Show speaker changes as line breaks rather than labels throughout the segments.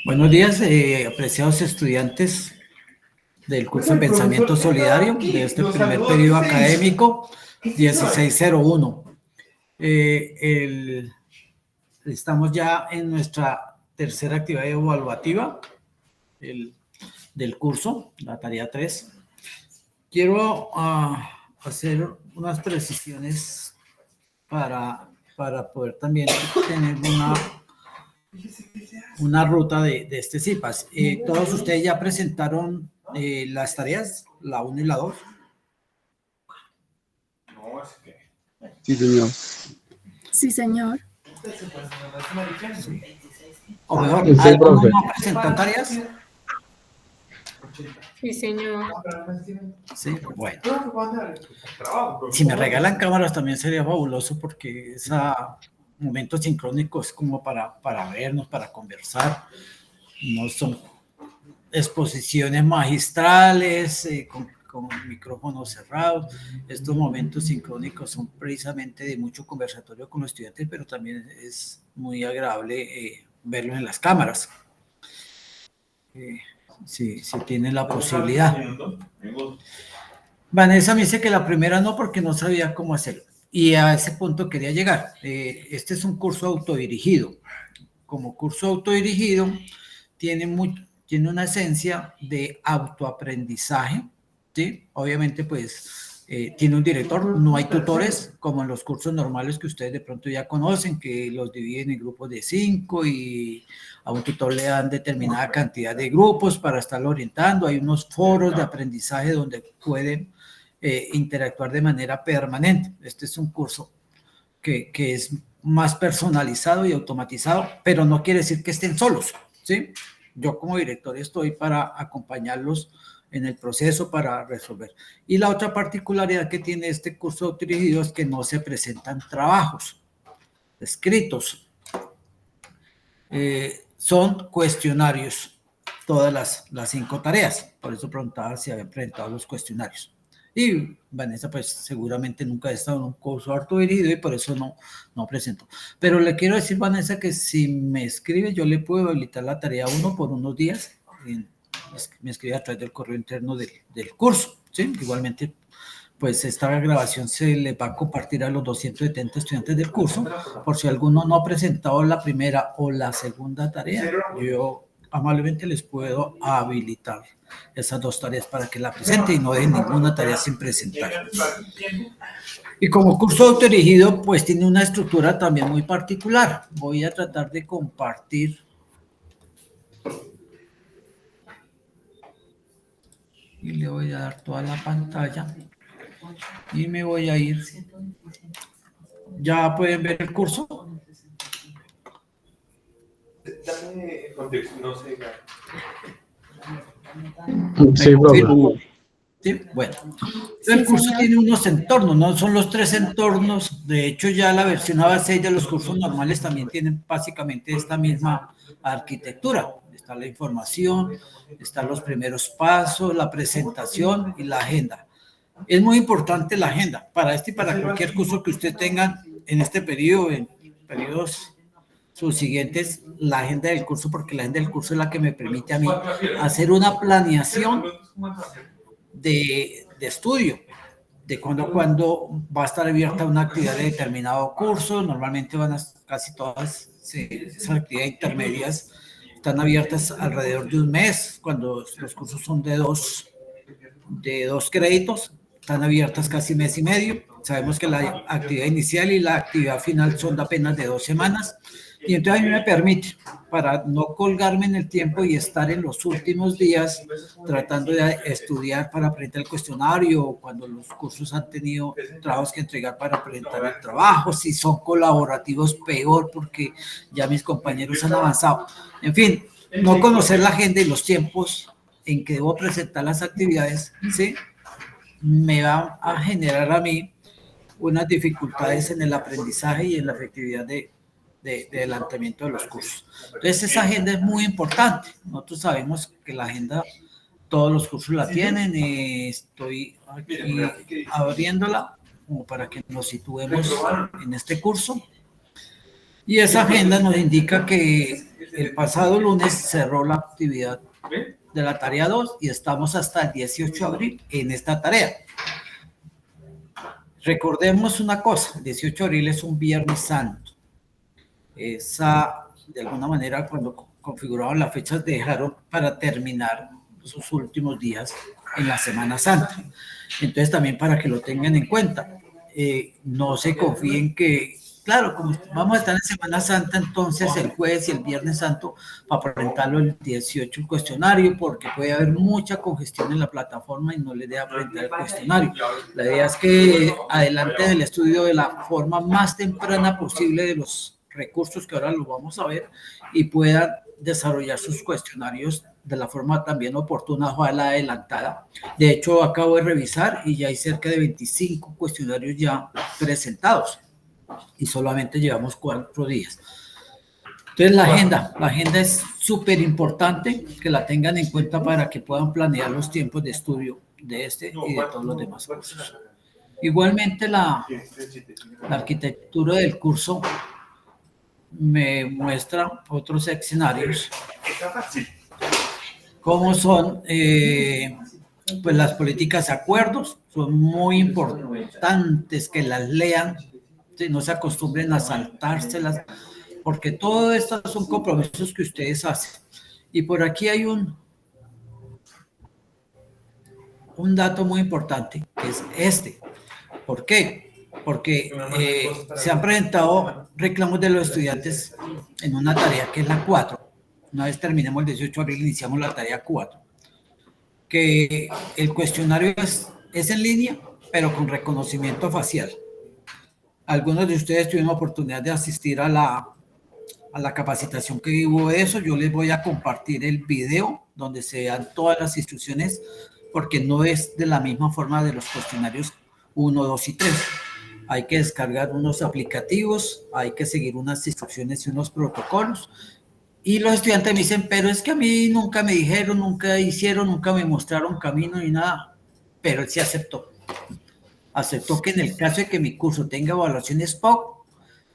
Buenos días, apreciados estudiantes del curso de Pensamiento Solidario de este primer periodo académico 1601. Estamos ya en nuestra tercera actividad evaluativa del curso, la tarea 3. Quiero hacer unas precisiones para poder también tener una ruta de este CIPAS. Todos ustedes ya presentaron las tareas, la 1 y la 2.
Sí, señor.
Sí, señor.
Sí. O mejor, ¿alguno no presentó tareas?
Sí, señor.
Sí, bueno. Si me regalan cámaras también sería fabuloso, porque ese momento sincrónico es como para vernos, para conversar. No son exposiciones magistrales con micrófonos cerrados. Estos momentos sincrónicos son precisamente de mucho conversatorio con los estudiantes, pero también es muy agradable verlos en las cámaras. Si tienen la posibilidad. Vanessa me dice que la primera no, porque no sabía cómo hacerlo. Y a ese punto quería llegar. Este es un curso autodirigido. Como curso autodirigido, tiene una esencia de autoaprendizaje, ¿sí? Obviamente, pues, tiene un director, no hay tutores, como en los cursos normales que ustedes de pronto ya conocen, que los dividen en grupos de 5 y a un tutor le dan determinada cantidad de grupos para estarlo orientando. Hay unos foros de aprendizaje donde pueden interactuar de manera permanente. Este es un curso que es más personalizado y automatizado, pero no quiere decir que estén solos, ¿sí? Yo como director estoy para acompañarlos en el proceso para resolver. Y la otra particularidad que tiene este curso autodirigido es que no se presentan trabajos escritos. Son cuestionarios, todas las 5 tareas. Por eso preguntaba si habían presentado los cuestionarios. Y Vanessa, pues seguramente nunca ha estado en un curso autodirigido y por eso no presentó. Pero le quiero decir, Vanessa, que si me escribe, yo le puedo habilitar la tarea 1 por unos días. Me escribe a través del correo interno del curso, ¿sí? Igualmente, pues esta grabación se le va a compartir a los 270 estudiantes del curso. Por si alguno no ha presentado la primera o la segunda tarea, yo amablemente les puedo habilitar esas 2 tareas para que la presenten y no dejen ninguna tarea sin presentar. Y como curso autodirigido, pues tiene una estructura también muy particular. Voy a tratar de compartir y le voy a dar toda la pantalla y me voy a ir. ¿Ya pueden ver el curso?
Dame contexto, no sé.
Sí, profe.
Sí, bueno, el curso tiene unos entornos, no son los 3 entornos. De hecho, ya la versión ABA6 de los cursos normales también tienen básicamente esta misma arquitectura. Está la información, están los primeros pasos, la presentación y la agenda. Es muy importante la agenda para este y para cualquier curso que usted tenga en este periodo, en periodos subsiguientes, la agenda del curso, porque la agenda del curso es la que me permite a mí hacer una planeación de estudio, de cuándo va a estar abierta una actividad de determinado curso. Normalmente casi todas esas actividades intermedias están abiertas alrededor de un mes, cuando los cursos son de dos créditos, están abiertas casi mes y medio. Sabemos que la actividad inicial y la actividad final son de apenas de 2 semanas, y entonces a mí me permite, para no colgarme en el tiempo y estar en los últimos días tratando de estudiar para presentar el cuestionario, o cuando los cursos han tenido trabajos que entregar para presentar el trabajo, si son colaborativos peor, porque ya mis compañeros han avanzado. En fin, no conocer la agenda y los tiempos en que debo presentar las actividades, ¿sí?, me va a generar a mí unas dificultades en el aprendizaje y en la efectividad de adelantamiento de los cursos. Entonces, esa agenda es muy importante. Nosotros sabemos que la agenda, todos los cursos la tienen. Estoy aquí abriéndola como para que nos situemos en este curso. Y esa agenda nos indica que el pasado lunes cerró la actividad de la tarea 2 y estamos hasta el 18 de abril en esta tarea. Recordemos una cosa, el 18 de abril es un Viernes Santo. Esa, de alguna manera, cuando configuraban las fechas, dejaron para terminar sus últimos días en la Semana Santa. Entonces, también para que lo tengan en cuenta, no se confíen que, claro, como vamos a estar en Semana Santa, entonces el jueves y el Viernes Santo, para presentarlo el 18 el cuestionario, porque puede haber mucha congestión en la plataforma y no les deja presentar el cuestionario. La idea es que adelante el estudio de la forma más temprana posible de los recursos que ahora los vamos a ver y puedan desarrollar sus cuestionarios de la forma también oportuna, ojalá adelantada. De hecho, acabo de revisar y ya hay cerca de 25 cuestionarios ya presentados y solamente llevamos 4 días. Entonces, la agenda es súper importante que la tengan en cuenta para que puedan planear los tiempos de estudio de este y de todos los demás cursos. Igualmente, la arquitectura del curso me muestra otros escenarios, como son pues las políticas de acuerdos. Son muy importantes que las lean, ¿sí? No se acostumbren a saltárselas, porque todo esto son compromisos que ustedes hacen. Y por aquí hay un dato muy importante, que es este. ¿Por qué? Porque se han presentado reclamos de los estudiantes en una tarea que es la 4. Una vez terminemos el 18 de abril, iniciamos la tarea 4. Que el cuestionario es en línea, pero con reconocimiento facial. Algunos de ustedes tuvieron la oportunidad de asistir a la capacitación que hubo de eso. Yo les voy a compartir el video donde se dan todas las instrucciones, porque no es de la misma forma de los cuestionarios 1, 2 y 3. Hay que descargar unos aplicativos, hay que seguir unas instrucciones y unos protocolos. Y los estudiantes me dicen, pero es que a mí nunca me dijeron, nunca hicieron, nunca me mostraron camino ni nada. Pero él sí aceptó. Aceptó que en el caso de que mi curso tenga evaluaciones POC,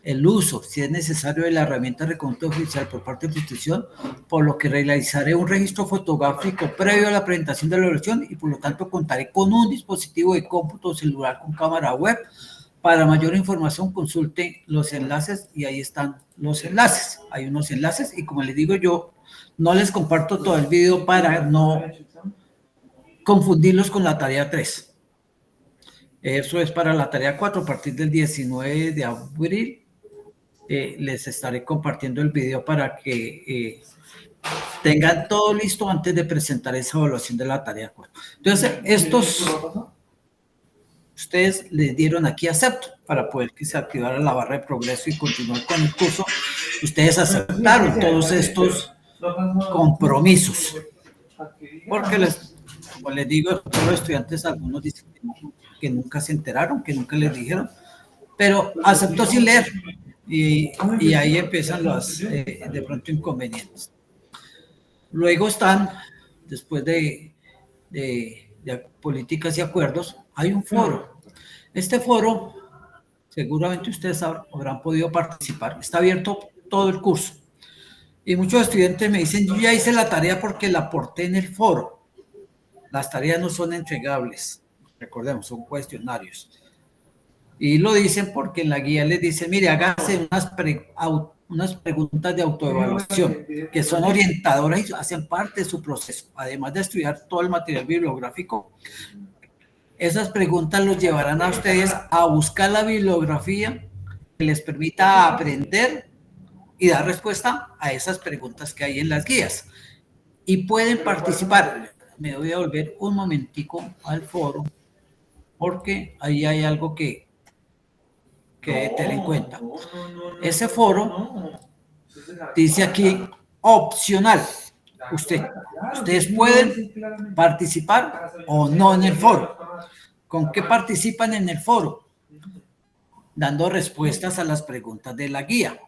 el uso, si es necesario, de la herramienta de reconocimiento oficial por parte de la institución, por lo que realizaré un registro fotográfico previo a la presentación de la evaluación y por lo tanto contaré con un dispositivo de cómputo celular con cámara web. Para mayor información consulte los enlaces y ahí están los enlaces. Hay unos enlaces y, como les digo, yo no les comparto todo el video para no confundirlos con la tarea 3. Eso es para la tarea 4. A partir del 19 de abril les estaré compartiendo el video para que tengan todo listo antes de presentar esa evaluación de la tarea 4. Entonces, ustedes les dieron aquí acepto para poder que se activara la barra de progreso y continuar con el curso. Ustedes aceptaron todos estos compromisos, porque como les digo, todos los estudiantes, algunos dicen que nunca se enteraron, que nunca les dijeron, pero aceptó sin leer y ahí empiezan los de pronto inconvenientes. Luego están, después de políticas y acuerdos, hay un foro. Este foro, seguramente ustedes habrán podido participar, está abierto todo el curso. Y muchos estudiantes me dicen, yo ya hice la tarea porque la aporté en el foro. Las tareas no son entregables, recordemos, son cuestionarios. Y lo dicen porque en la guía les dice, mire, hágase unas preguntas de autoevaluación que son orientadoras y hacen parte de su proceso. Además de estudiar todo el material bibliográfico, esas preguntas los llevarán a ustedes a buscar la bibliografía que les permita aprender y dar respuesta a esas preguntas que hay en las guías. Y pueden participar. Me voy a volver un momentico al foro, porque ahí hay algo que tener en cuenta. Ese foro dice aquí opcional. Ustedes pueden participar o no en el foro. ¿Con qué participan en el foro? Dando respuestas a las preguntas de la guía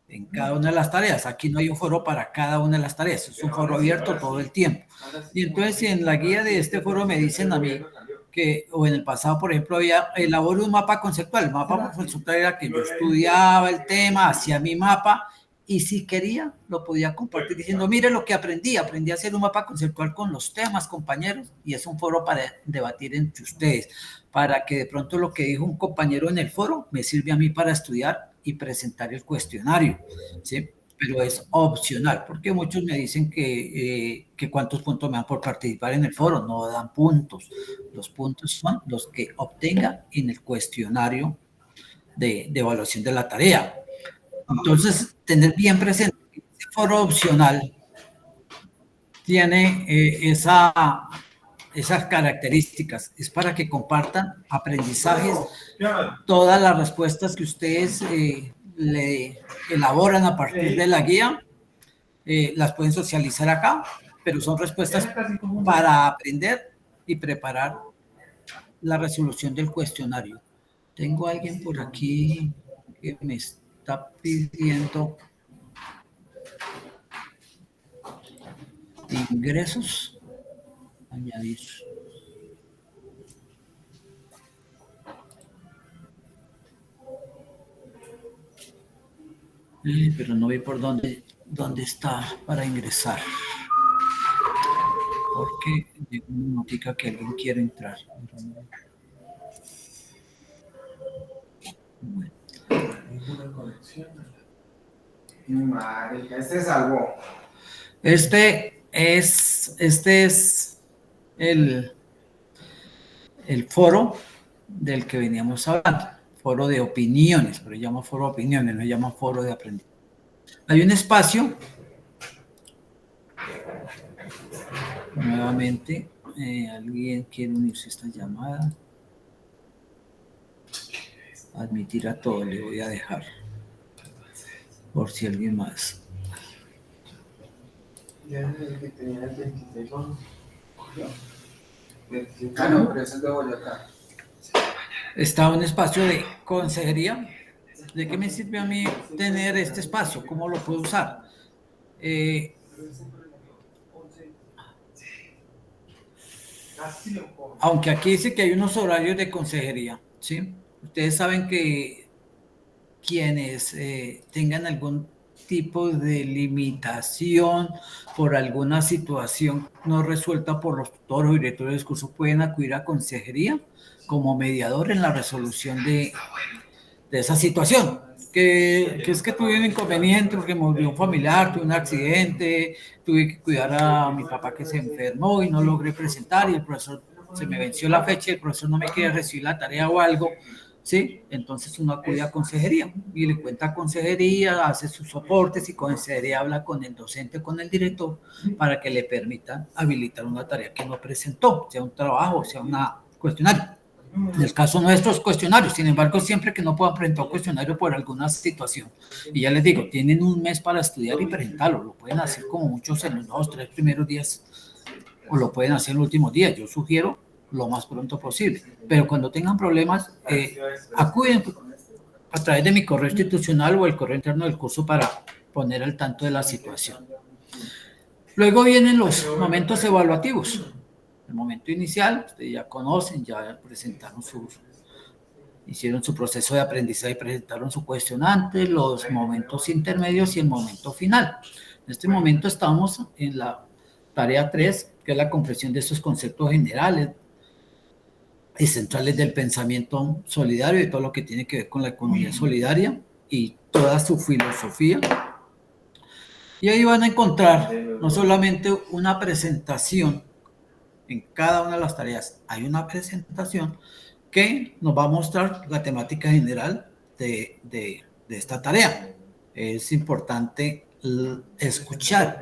en cada una de las tareas. Aquí no hay un foro para cada una de las tareas, es un foro abierto todo el tiempo. Y entonces, si en la guía de este foro me dicen a mí que, o en el pasado, por ejemplo, elaboro un mapa conceptual. El mapa conceptual era que yo estudiaba el tema, hacía mi mapa y si quería, lo podía compartir diciendo, mire lo que aprendí a hacer un mapa conceptual con los temas, compañeros, y es un foro para debatir entre ustedes, para que de pronto lo que dijo un compañero en el foro me sirve a mí para estudiar y presentar el cuestionario, ¿sí? Pero es opcional, porque muchos me dicen que cuántos puntos me dan por participar en el foro, no dan puntos, los puntos son los que obtenga en el cuestionario de evaluación de la tarea. Entonces, tener bien presente que ese foro opcional tiene esas características. Es para que compartan aprendizajes, todas las respuestas que ustedes le elaboran a partir de la guía, las pueden socializar acá, pero son respuestas para aprender y preparar la resolución del cuestionario. Tengo alguien por aquí que me está pidiendo ingresos, añadir. Pero no vi por dónde está para ingresar. Porque llegó una notica que alguien quiere entrar. Bueno.
Este salvó.
Este es el foro del que veníamos hablando, foro de opiniones, pero llama foro de opiniones, no llama foro de aprendizaje. Hay un espacio, nuevamente, alguien quiere unirse a esta llamada. Admitir a todos, le voy a dejar, por si alguien más.
Ya el que tenía el 26 con... Ah, no, pero ese es de Boyacá.
Está un espacio de consejería. ¿De qué me sirve a mí tener este espacio? ¿Cómo lo puedo usar? Aunque aquí dice que hay unos horarios de consejería, ¿sí? Ustedes saben que quienes tengan algún tipo de limitación por alguna situación no resuelta por los tutores o directores de curso pueden acudir a consejería como mediador en la resolución de esa situación. Que es que tuve un inconveniente porque me murió un familiar, tuve un accidente, tuve que cuidar a mi papá que se enfermó y no logré presentar y el profesor, se me venció la fecha y el profesor no me quiere recibir la tarea o algo, ¿sí? Entonces uno acude a consejería y le cuenta a consejería, hace sus soportes y consejería habla con el docente, con el director, para que le permitan habilitar una tarea que no presentó, sea un trabajo, sea una cuestionario. En el caso nuestro es cuestionario, sin embargo, siempre que no puedan presentar un cuestionario por alguna situación, y ya les digo, tienen un mes para estudiar y presentarlo, lo pueden hacer como muchos en los 2-3 primeros días, o lo pueden hacer en los últimos días, yo sugiero lo más pronto posible, pero cuando tengan problemas, acuden a través de mi correo institucional o el correo interno del curso para poner al tanto de la situación. Luego vienen los momentos evaluativos. El momento inicial, ustedes ya conocen, ya presentaron hicieron su proceso de aprendizaje y presentaron su cuestionante, los momentos intermedios y el momento final. En este momento estamos en la tarea 3, que es la comprensión de estos conceptos generales y centrales del pensamiento solidario y todo lo que tiene que ver con la economía solidaria y toda su filosofía. Y ahí van a encontrar no solamente una presentación en cada una de las tareas, hay una presentación que nos va a mostrar la temática general de esta tarea. Es importante escuchar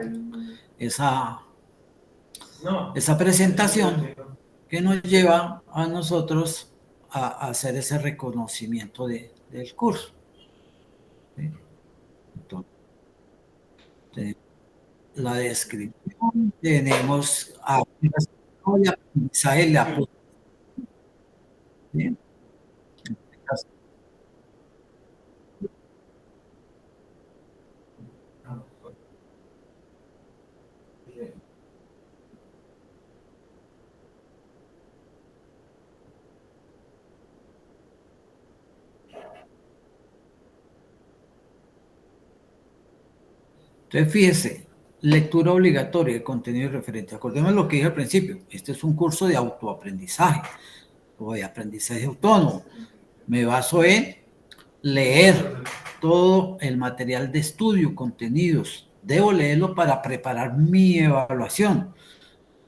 esa presentación que nos lleva a nosotros a hacer ese reconocimiento del curso. ¿Sí? Entonces, la descripción, tenemos el aprendizaje, la puntuación. ¿Sí? Entonces, fíjese, lectura obligatoria de contenido y referente. Acordemos lo que dije al principio. Este es un curso de autoaprendizaje o de aprendizaje autónomo. Me baso en leer todo el material de estudio, contenidos. Debo leerlo para preparar mi evaluación.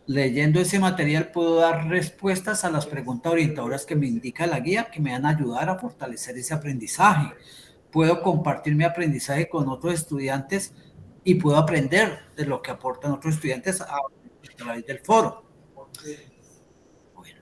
Leyendo ese material puedo dar respuestas a las preguntas orientadoras que me indica la guía, que me van a ayudar a fortalecer ese aprendizaje. Puedo compartir mi aprendizaje con otros estudiantes y puedo aprender de lo que aportan otros estudiantes a través del foro. Bueno.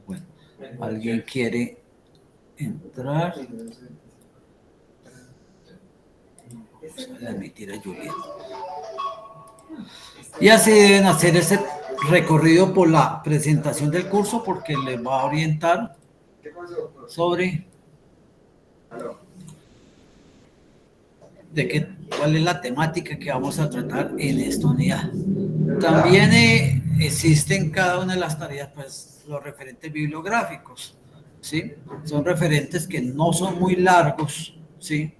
Bueno, ¿alguien quiere entrar? Vamos a admitir a Julián. Y así deben hacer ese recorrido por la presentación del curso porque les va a orientar sobre cuál es la temática que vamos a tratar en esta unidad. También existen cada una de las tareas, pues, los referentes bibliográficos, ¿sí? Son referentes que no son muy largos, ¿sí?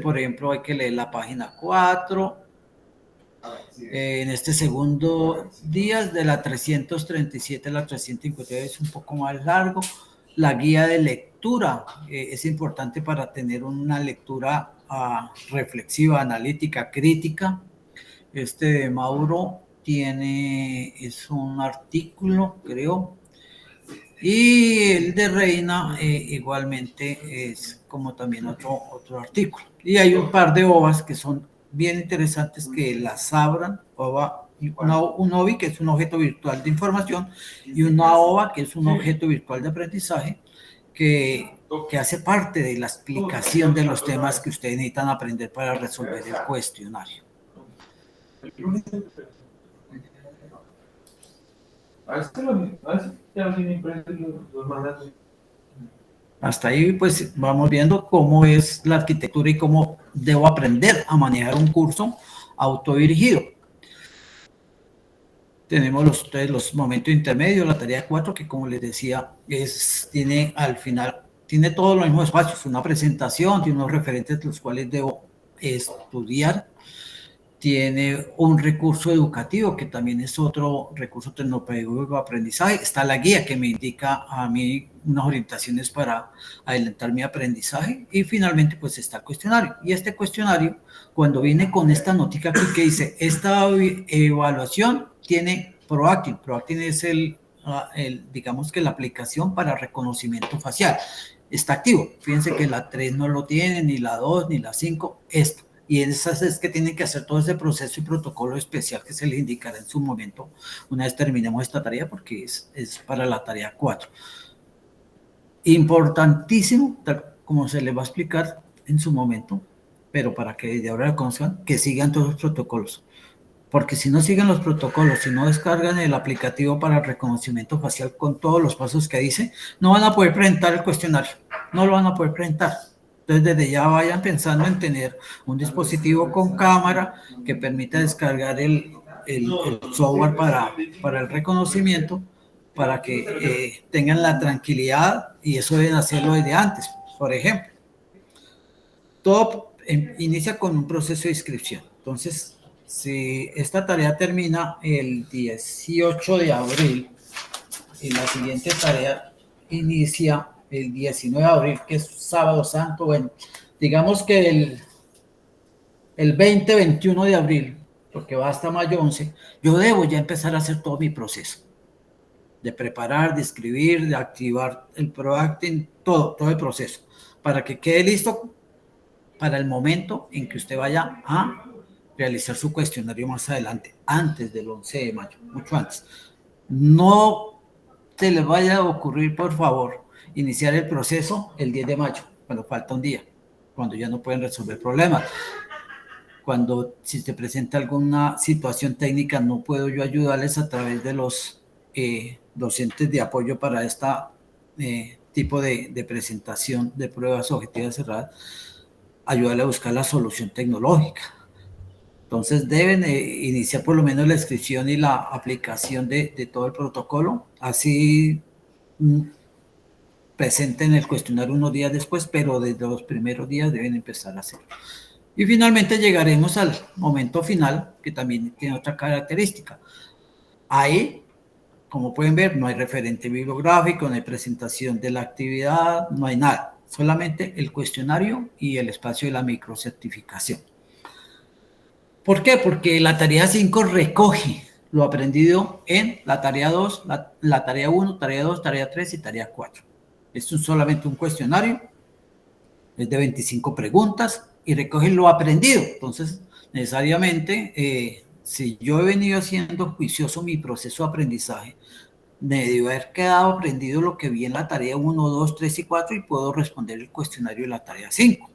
Por ejemplo, hay que leer la página 4. En este segundo día, de la 337 a la 359, es un poco más largo. La guía de lectura es importante para tener una lectura reflexiva, analítica, crítica. De Mauro es un artículo, creo, y el de Reina igualmente es como también otro artículo. Y hay un par de OVAs que son bien interesantes que las abran, un OVI que es un objeto virtual de información y una OVA que es un objeto virtual de aprendizaje que hace parte de la explicación de los temas que ustedes necesitan aprender para resolver el cuestionario. Hasta ahí pues vamos viendo cómo es la arquitectura y cómo debo aprender a manejar un curso autodirigido. Tenemos los momentos intermedios, la tarea 4, que como les decía, tiene al final, tiene todos los mismos espacios, una presentación, tiene unos referentes los cuales debo estudiar, tiene un recurso educativo, que también es otro recurso tecnopedagógico de aprendizaje, está la guía que me indica a mí unas orientaciones para adelantar mi aprendizaje, y finalmente pues está el cuestionario, y este cuestionario, cuando viene con esta notica aquí que dice, esta evaluación tiene Proactin. Proactin es digamos que la aplicación para reconocimiento facial. Está activo. Fíjense que la 3 no lo tiene, ni la 2, ni la 5, esto. Y esas es que tienen que hacer todo ese proceso y protocolo especial que se les indicará en su momento, una vez terminemos esta tarea, porque es para la tarea 4. Importantísimo, tal como se les va a explicar en su momento, pero para que desde ahora lo conozcan, que sigan todos los protocolos. Porque si no siguen los protocolos, si no descargan el aplicativo para el reconocimiento facial con todos los pasos que dice, no van a poder presentar el cuestionario, no lo van a poder presentar. Entonces, desde ya vayan pensando en tener un dispositivo con cámara que permita descargar el software para el reconocimiento, para que tengan la tranquilidad, y eso deben hacerlo desde antes. Por ejemplo, todo inicia con un proceso de inscripción. Entonces, si esta tarea termina el 18 de abril y la siguiente tarea inicia el 19 de abril, que es sábado santo, bueno, digamos que el 20-21 de abril, porque va hasta mayo 11, yo debo ya empezar a hacer todo mi proceso de preparar, de escribir, de activar el Proactin, todo el proceso, para que quede listo para el momento en que usted vaya a realizar su cuestionario más adelante, antes del 11 de mayo, mucho antes. No se les vaya a ocurrir, por favor, iniciar el proceso el 10 de mayo, cuando falta un día, cuando ya no pueden resolver problemas. cuando si se presenta alguna situación técnica no puedo yo ayudarles a través de los docentes de apoyo para esta tipo de presentación de pruebas objetivas cerradas, ayudarle a buscar la solución tecnológica. Entonces deben iniciar por lo menos la inscripción y la aplicación de todo el protocolo, así presenten el cuestionario unos días después, pero desde los primeros días deben empezar a hacerlo. Y finalmente llegaremos al momento final, que también tiene otra característica. Ahí, como pueden ver, no hay referente bibliográfico, no hay presentación de la actividad, no hay nada. Solamente el cuestionario y el espacio de la microcertificación. ¿Por qué? Porque la tarea 5 recoge lo aprendido en la tarea 2, la tarea 1, tarea 2, tarea 3 y tarea 4. Esto es solamente un cuestionario, es de 25 preguntas y recoge lo aprendido. Entonces, necesariamente, si yo he venido haciendo juicioso mi proceso de aprendizaje, me debo haber quedado aprendido lo que vi en la tarea 1, 2, 3 y 4 y puedo responder el cuestionario de la tarea 5.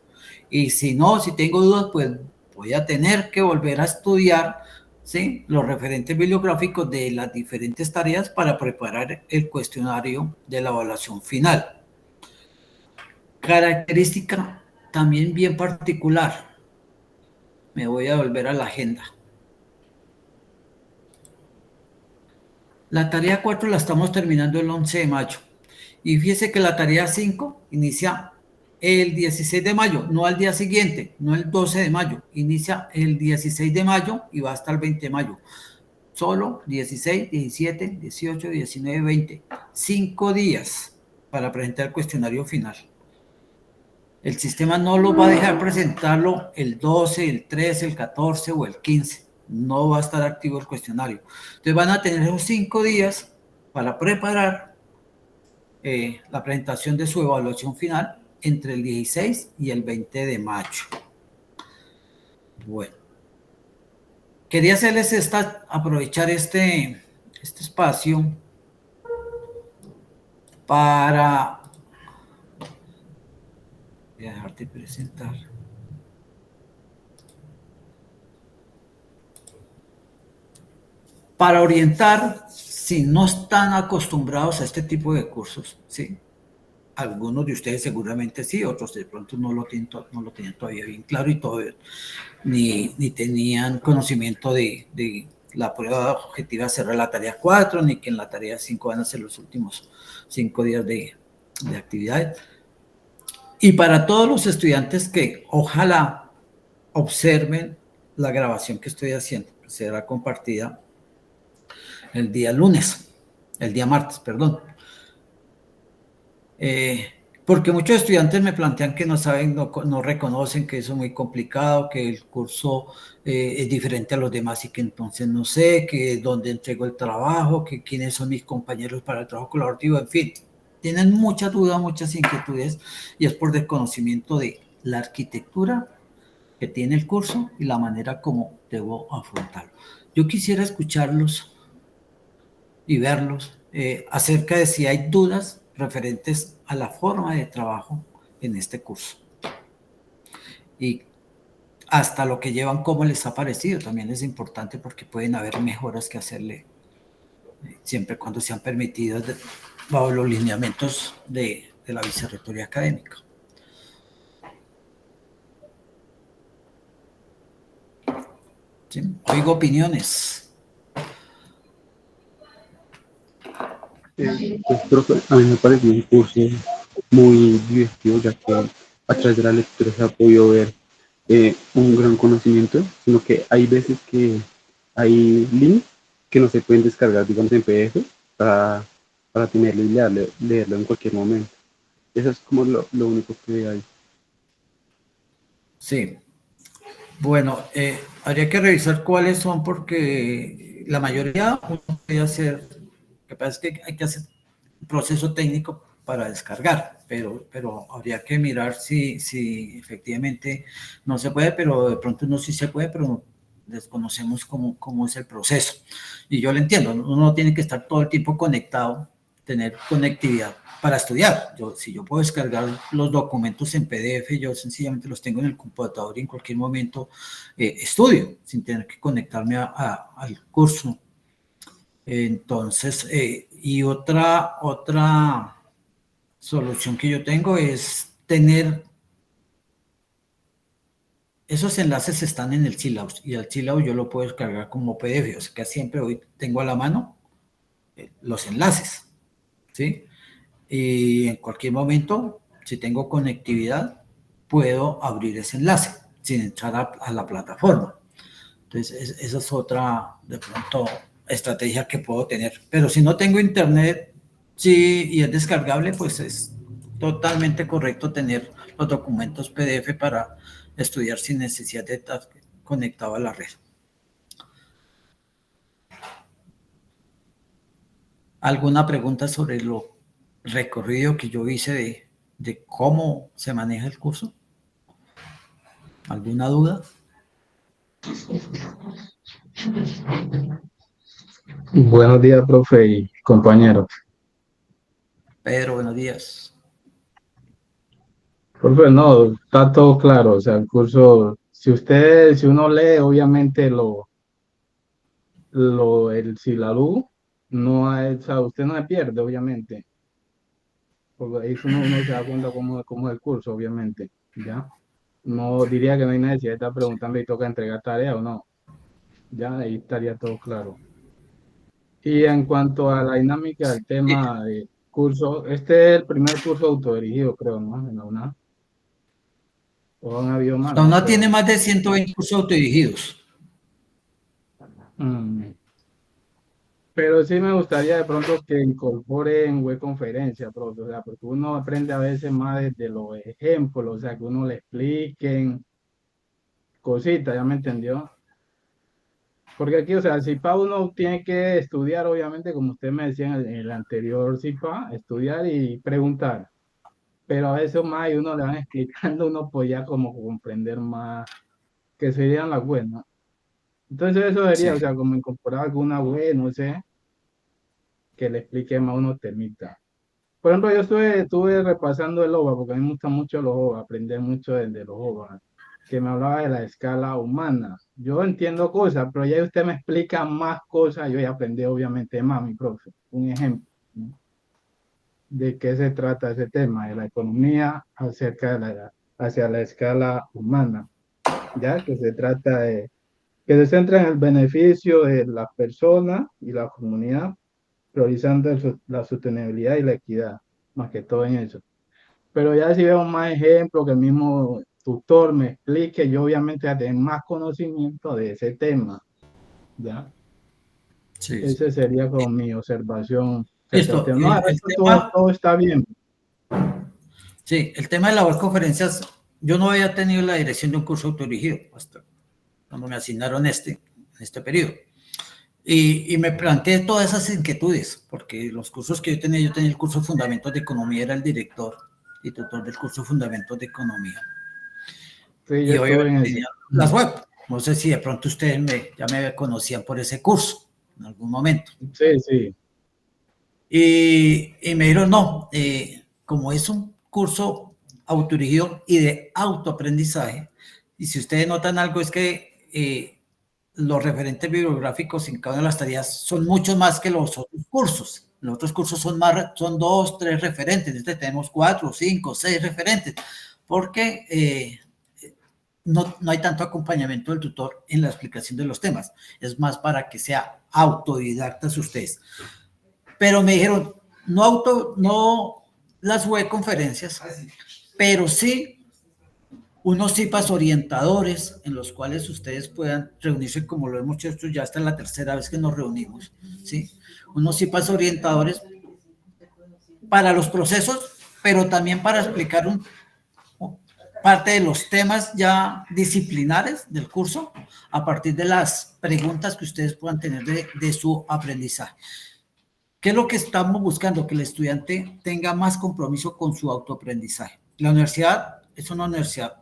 Y si no, si tengo dudas, pues voy a tener que volver a estudiar, ¿sí?, los referentes bibliográficos de las diferentes tareas para preparar el cuestionario de la evaluación final. Característica también bien particular. Me voy a volver a la agenda. La tarea 4 la estamos terminando el 11 de mayo. Y fíjese que la tarea 5 inicia el 16 de mayo, no al día siguiente, no el 12 de mayo. Inicia el 16 de mayo y va hasta el 20 de mayo. Solo 16, 17, 18, 19, 20. 5 días para presentar el cuestionario final. El sistema no los va a dejar presentarlo el 12, el 13, el 14 o el 15. No va a estar activo el cuestionario. Entonces van a tener esos 5 días para preparar la presentación de su evaluación final entre el 16 y el 20 de mayo. Bueno, quería hacerles aprovechar este espacio para... Voy a dejarte presentar. Para orientar, si no están acostumbrados a este tipo de cursos, ¿sí? Algunos de ustedes seguramente sí, otros de pronto no lo tenían todavía bien claro y todavía ni tenían conocimiento de la prueba objetiva cerrar la tarea 4, ni que en la tarea 5 van a ser los últimos 5 días de actividades. Y para todos los estudiantes que ojalá observen la grabación que estoy haciendo, que será compartida el día martes, perdón. Porque muchos estudiantes me plantean que no saben, no reconocen que eso es muy complicado, que el curso es diferente a los demás y que entonces no sé, que dónde entrego el trabajo, que quiénes son mis compañeros para el trabajo colaborativo, en fin. Tienen muchas dudas, muchas inquietudes y es por desconocimiento de la arquitectura que tiene el curso y la manera como debo afrontarlo. Yo quisiera escucharlos y verlos acerca de si hay dudas referentes a la forma de trabajo en este curso. Y hasta lo que llevan, cómo les ha parecido, también es importante porque pueden haber mejoras que hacerle siempre cuando sean permitidas bajo los lineamientos de la Vicerrectoría Académica. ¿Sí? Oigo opiniones.
Pues creo que a mí me pareció un curso muy divertido, ya que a través de la lectura se ha podido ver un gran conocimiento, sino que hay veces que hay links que no se pueden descargar, digamos, en PDF para tenerlo y leerlo en cualquier momento. Eso es como lo único que hay.
Sí. Bueno, habría que revisar cuáles son porque la mayoría uno puede hacer, lo que pasa es que hay que hacer un proceso técnico para descargar, pero habría que mirar si efectivamente no se puede, pero de pronto no sí se puede, pero desconocemos cómo es el proceso. Y yo lo entiendo, uno tiene que estar todo el tiempo conectado tener conectividad para estudiar. Si yo puedo descargar los documentos en PDF, yo sencillamente los tengo en el computador y en cualquier momento estudio sin tener que conectarme al curso. Entonces, y otra solución que yo tengo es tener esos enlaces están en el Syllabus y el Syllabus yo lo puedo descargar como PDF, o sea que siempre hoy tengo a la mano los enlaces, ¿sí? Y en cualquier momento, si tengo conectividad, puedo abrir ese enlace sin entrar a la plataforma. Entonces, esa es otra, de pronto, estrategia que puedo tener. Pero si no tengo internet, sí, y es descargable, pues es totalmente correcto tener los documentos PDF para estudiar sin necesidad de estar conectado a la red. ¿Alguna pregunta sobre lo recorrido que yo hice de cómo se maneja el curso? ¿Alguna duda?
Buenos días, profe y compañeros.
Pedro, buenos días.
Profe, no, está todo claro. O sea, el curso, si uno lee, obviamente el Silalú, no hay, o sea, usted no se pierde, obviamente. Porque ahí uno se da cuenta cómo es el curso, obviamente. ¿Ya? No diría que no hay necesidad de estar preguntando y toca entregar tarea o no. Ya, ahí estaría todo claro. Y en cuanto a la dinámica del tema de curso, este es el primer curso autodirigido, creo, ¿no? En la UNAM. ¿O han habido más?
La
No
UNAD
sé.
tiene más de 120 cursos autodirigidos.
Mm. Pero sí me gustaría de pronto que incorporen web conferencia, profe, o sea, porque uno aprende a veces más desde los ejemplos, o sea, que uno le expliquen cositas, ¿ya me entendió? Porque aquí, o sea, el CIPA uno tiene que estudiar, obviamente, como usted me decía en el anterior CIPA, estudiar y preguntar. Pero a veces más y uno le van explicando, uno podía como comprender más que serían las web, ¿no? Entonces eso sería, o
Sí.
sea, como incorporar alguna web, no sé, que le explique más unos temitas. Por ejemplo, yo estuve repasando el OVA, porque a mí me gusta mucho los OVA, aprender mucho de los OVA, que me hablaba de la escala humana. Yo entiendo cosas, pero ya usted me explica más cosas, yo ya aprendí obviamente más, mi profe. Un ejemplo, ¿no? De qué se trata ese tema, de la economía hacia la escala humana, ya que se trata de que se centra en el beneficio de la persona y la comunidad, priorizando la sostenibilidad y la equidad, más que todo en eso. Pero ya si vemos más ejemplos, que el mismo tutor me explique, yo obviamente ya tengo más conocimiento de ese tema, ¿ya?
Sí, sí.
Esa sería como mi observación acerca del
Listo.
tema. No, el
El
resto todo,
tema,
todo está bien.
sí, el tema de la web conferencias, yo no había tenido la dirección de un curso autodirigido hasta cuando me asignaron en este periodo. Y me planteé todas esas inquietudes, porque los cursos que yo tenía el curso Fundamentos de Economía, era el director y tutor del curso Fundamentos de Economía.
Sí, yo
Y
estuve en
obviamente
ese.
tenía las web. No sé si de pronto ustedes ya me conocían por ese curso en algún momento.
Sí, sí.
Y me dijeron, no, como es un curso autodirigido y de autoaprendizaje, y si ustedes notan algo es que los referentes bibliográficos en cada una de las tareas son mucho más que los otros cursos. Los otros cursos son 2, 3 referentes, entonces tenemos 4, 5, 6 referentes, porque no hay tanto acompañamiento del tutor en la explicación de los temas. Es más para que sea autodidactas ustedes. Pero me dijeron, no las web conferencias, pero sí unos CIPAs orientadores en los cuales ustedes puedan reunirse, como lo hemos hecho ya hasta la tercera vez que nos reunimos, ¿sí? Unos CIPAs orientadores para los procesos, pero también para explicar parte de los temas ya disciplinares del curso a partir de las preguntas que ustedes puedan tener de su aprendizaje. ¿Qué es lo que estamos buscando? Que el estudiante tenga más compromiso con su autoaprendizaje. La universidad es una universidad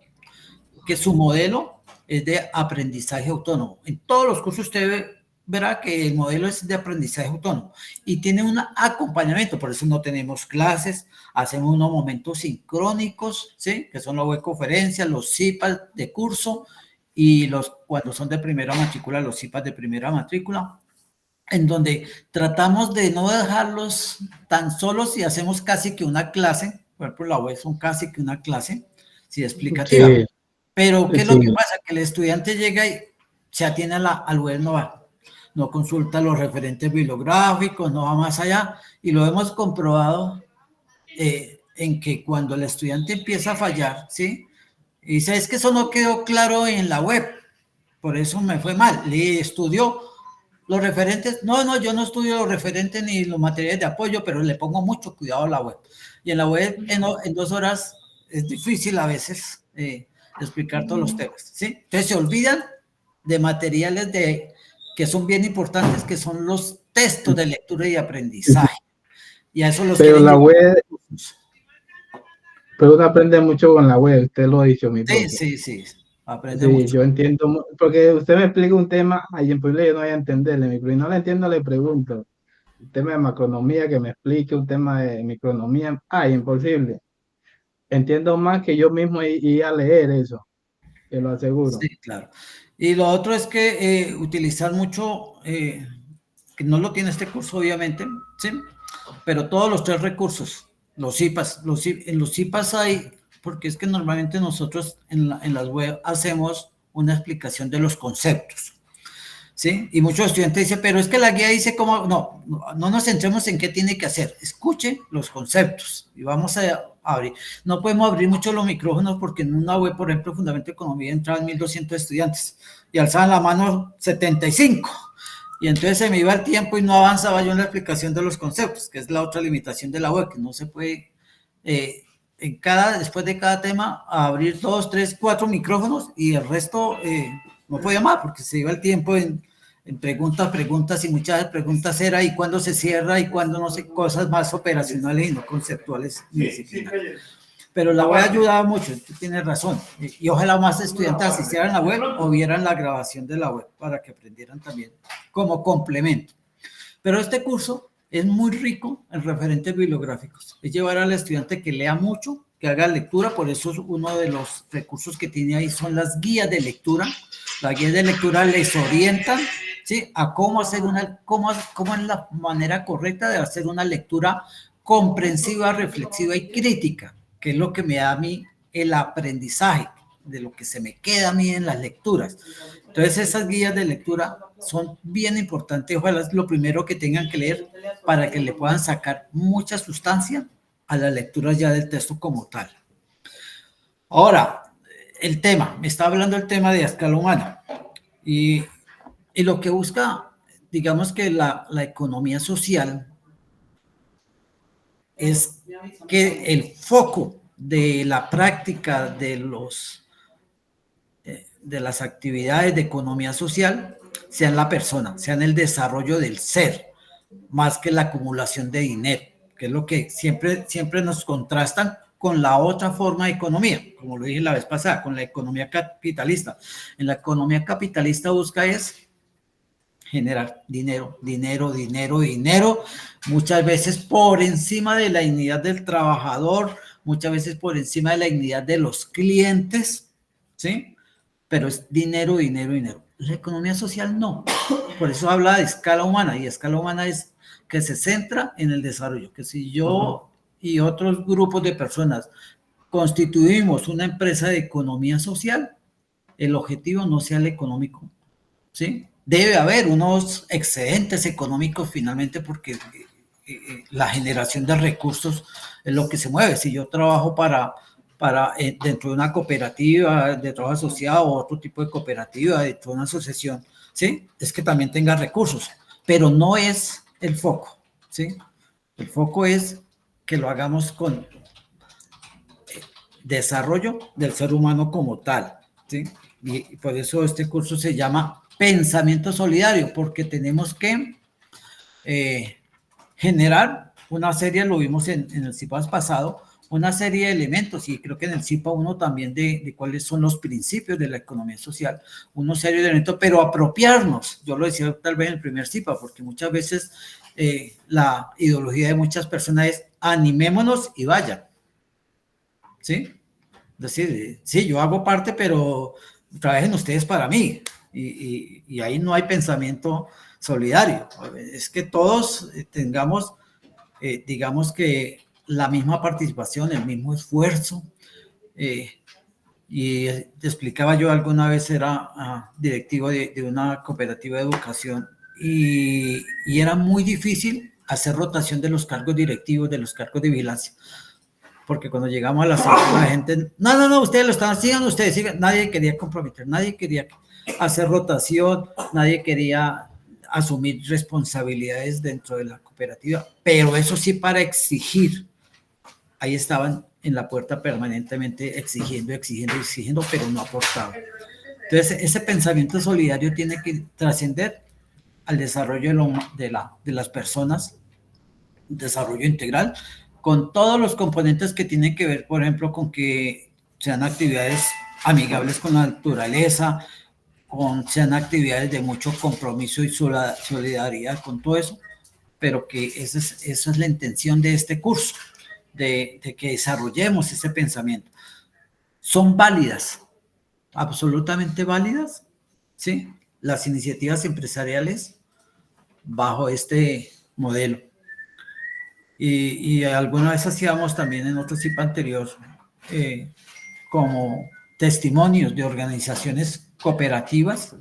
que su modelo es de aprendizaje autónomo. En todos los cursos usted verá que el modelo es de aprendizaje autónomo y tiene un acompañamiento, por eso no tenemos clases, hacemos unos momentos sincrónicos, ¿sí? Que son las webconferencias, los CIPAS de curso y cuando son de primera matrícula, los CIPAS de primera matrícula, en donde tratamos de no dejarlos tan solos y hacemos casi que una clase, por ejemplo, la web son casi que una clase, sí, explicativa.
Sí,
Pero, ¿qué es lo
sí.
que pasa? Que el estudiante llega y se atiene al web, no consulta los referentes bibliográficos, no va más allá, y lo hemos comprobado en que cuando el estudiante empieza a fallar, ¿sí? Y dice, es que eso no quedó claro en la web, por eso me fue mal. Le estudió los referentes, no, yo no estudio los referentes ni los materiales de apoyo, pero le pongo mucho cuidado a la web. Y en la web, en 2 horas, es difícil a veces explicar todos los temas, ¿sí? Entonces se olvidan de materiales que son bien importantes, que son los textos de lectura y aprendizaje. Y a eso los
Pero
quieren
la
llevar.
web, pero uno aprende mucho con la web, usted lo ha dicho, mi profe.
Sí, aprende
Sí,
mucho.
yo entiendo, porque usted me explica un tema, ahí en posible yo no voy a entenderle, mi profe, y no le entiendo, le pregunto. Un tema de macronomía, que me explique un tema de microeconomía, imposible. Entiendo más que yo mismo ir a leer eso, te lo aseguro.
Sí, claro. Y lo otro es que utilizar mucho, que no lo tiene este curso obviamente, ¿sí? Pero todos los 3 recursos, los CIPAS, en los CIPAS hay, porque es que normalmente nosotros en las web hacemos una explicación de los conceptos, ¿sí? Y muchos estudiantes dicen, pero es que la guía dice cómo, no nos centremos en qué tiene que hacer, escuche los conceptos y vamos a abrir. No podemos abrir mucho los micrófonos porque en una web, por ejemplo, Fundamento de Economía, entraban 1.200 estudiantes y alzaban la mano 75. Y entonces se me iba el tiempo y no avanzaba yo en la explicación de los conceptos, que es la otra limitación de la web, que no se puede, después de cada tema, abrir 2, 3, 4 micrófonos y el resto no podía más porque se iba el tiempo en preguntas y muchas preguntas era y cuándo se cierra y cuándo no sé, cosas más operacionales y no conceptuales ni disciplinarias. Pero la web ayudaba mucho, tú tienes razón. Y ojalá más estudiantes asistieran a la web o vieran la grabación de la web para que aprendieran también como complemento. Pero este curso es muy rico en referentes bibliográficos. Es llevar al estudiante que lea mucho, que haga lectura, por eso es uno de los recursos que tiene ahí son las guías de lectura. Las guías de lectura les orientan, ¿sí? A cómo hacer cómo es la manera correcta de hacer una lectura comprensiva, reflexiva y crítica, que es lo que me da a mí el aprendizaje, de lo que se me queda a mí en las lecturas. Entonces esas guías de lectura son bien importantes, ojalá es lo primero que tengan que leer para que le puedan sacar mucha sustancia a las lecturas ya del texto como tal. Ahora, el tema, me está hablando el tema de escala humana y lo que busca, digamos que la economía social es que el foco de la práctica de las actividades de economía social sea en la persona, sea en el desarrollo del ser, más que la acumulación de dinero, que es lo que siempre nos contrastan con la otra forma de economía, como lo dije la vez pasada, con la economía capitalista. En la economía capitalista busca es generar dinero, muchas veces por encima de la dignidad del trabajador, muchas veces por encima de la dignidad de los clientes, ¿sí? Pero es dinero. La economía social no. Por eso habla de escala humana, y escala humana es que se centra en el desarrollo, que si yo y otros grupos de personas constituimos una empresa de economía social, el objetivo no sea el económico, ¿sí? Debe haber unos excedentes económicos finalmente porque la generación de recursos es lo que se mueve. Si yo trabajo dentro de una cooperativa de trabajo asociado o otro tipo de cooperativa, dentro de una asociación, ¿sí? Es que también tenga recursos, pero no es el foco, ¿sí? El foco es que lo hagamos con desarrollo del ser humano como tal, ¿sí? Y por eso este curso se llama Pensamiento Solidario, porque tenemos que generar una serie, lo vimos en el CIPAS pasado, una serie de elementos, y creo que en el CIPA 1 también de cuáles son los principios de la economía social, una serie de elementos, pero apropiarnos, yo lo decía tal vez en el primer CIPA, porque muchas veces la ideología de muchas personas es animémonos y vayan, ¿sí? Es decir, sí, yo hago parte, pero trabajen ustedes para mí, y ahí no hay pensamiento solidario, es que todos tengamos, digamos que la misma participación, el mismo esfuerzo, y te explicaba yo alguna vez, era directivo de una cooperativa de educación, y era muy difícil hacer rotación de los cargos directivos, de los cargos de vigilancia, porque cuando llegamos a la gente, no, ustedes lo están haciendo, ustedes sigan, nadie quería comprometer, nadie quería hacer rotación, nadie quería asumir responsabilidades dentro de la cooperativa, pero eso sí, para exigir, ahí estaban en la puerta permanentemente exigiendo, pero no aportaban. Entonces, ese pensamiento solidario tiene que trascender al desarrollo de las personas, desarrollo integral, con todos los componentes que tienen que ver, por ejemplo, con que sean actividades amigables con la naturaleza, sean actividades de mucho compromiso y solidaridad con todo eso, pero que esa es la intención de este curso, de que desarrollemos ese pensamiento. Son válidas, absolutamente válidas, ¿sí? Las iniciativas empresariales bajo este modelo. Y alguna vez hacíamos también en otro CIPA anterior como testimonios de organizaciones cooperativas,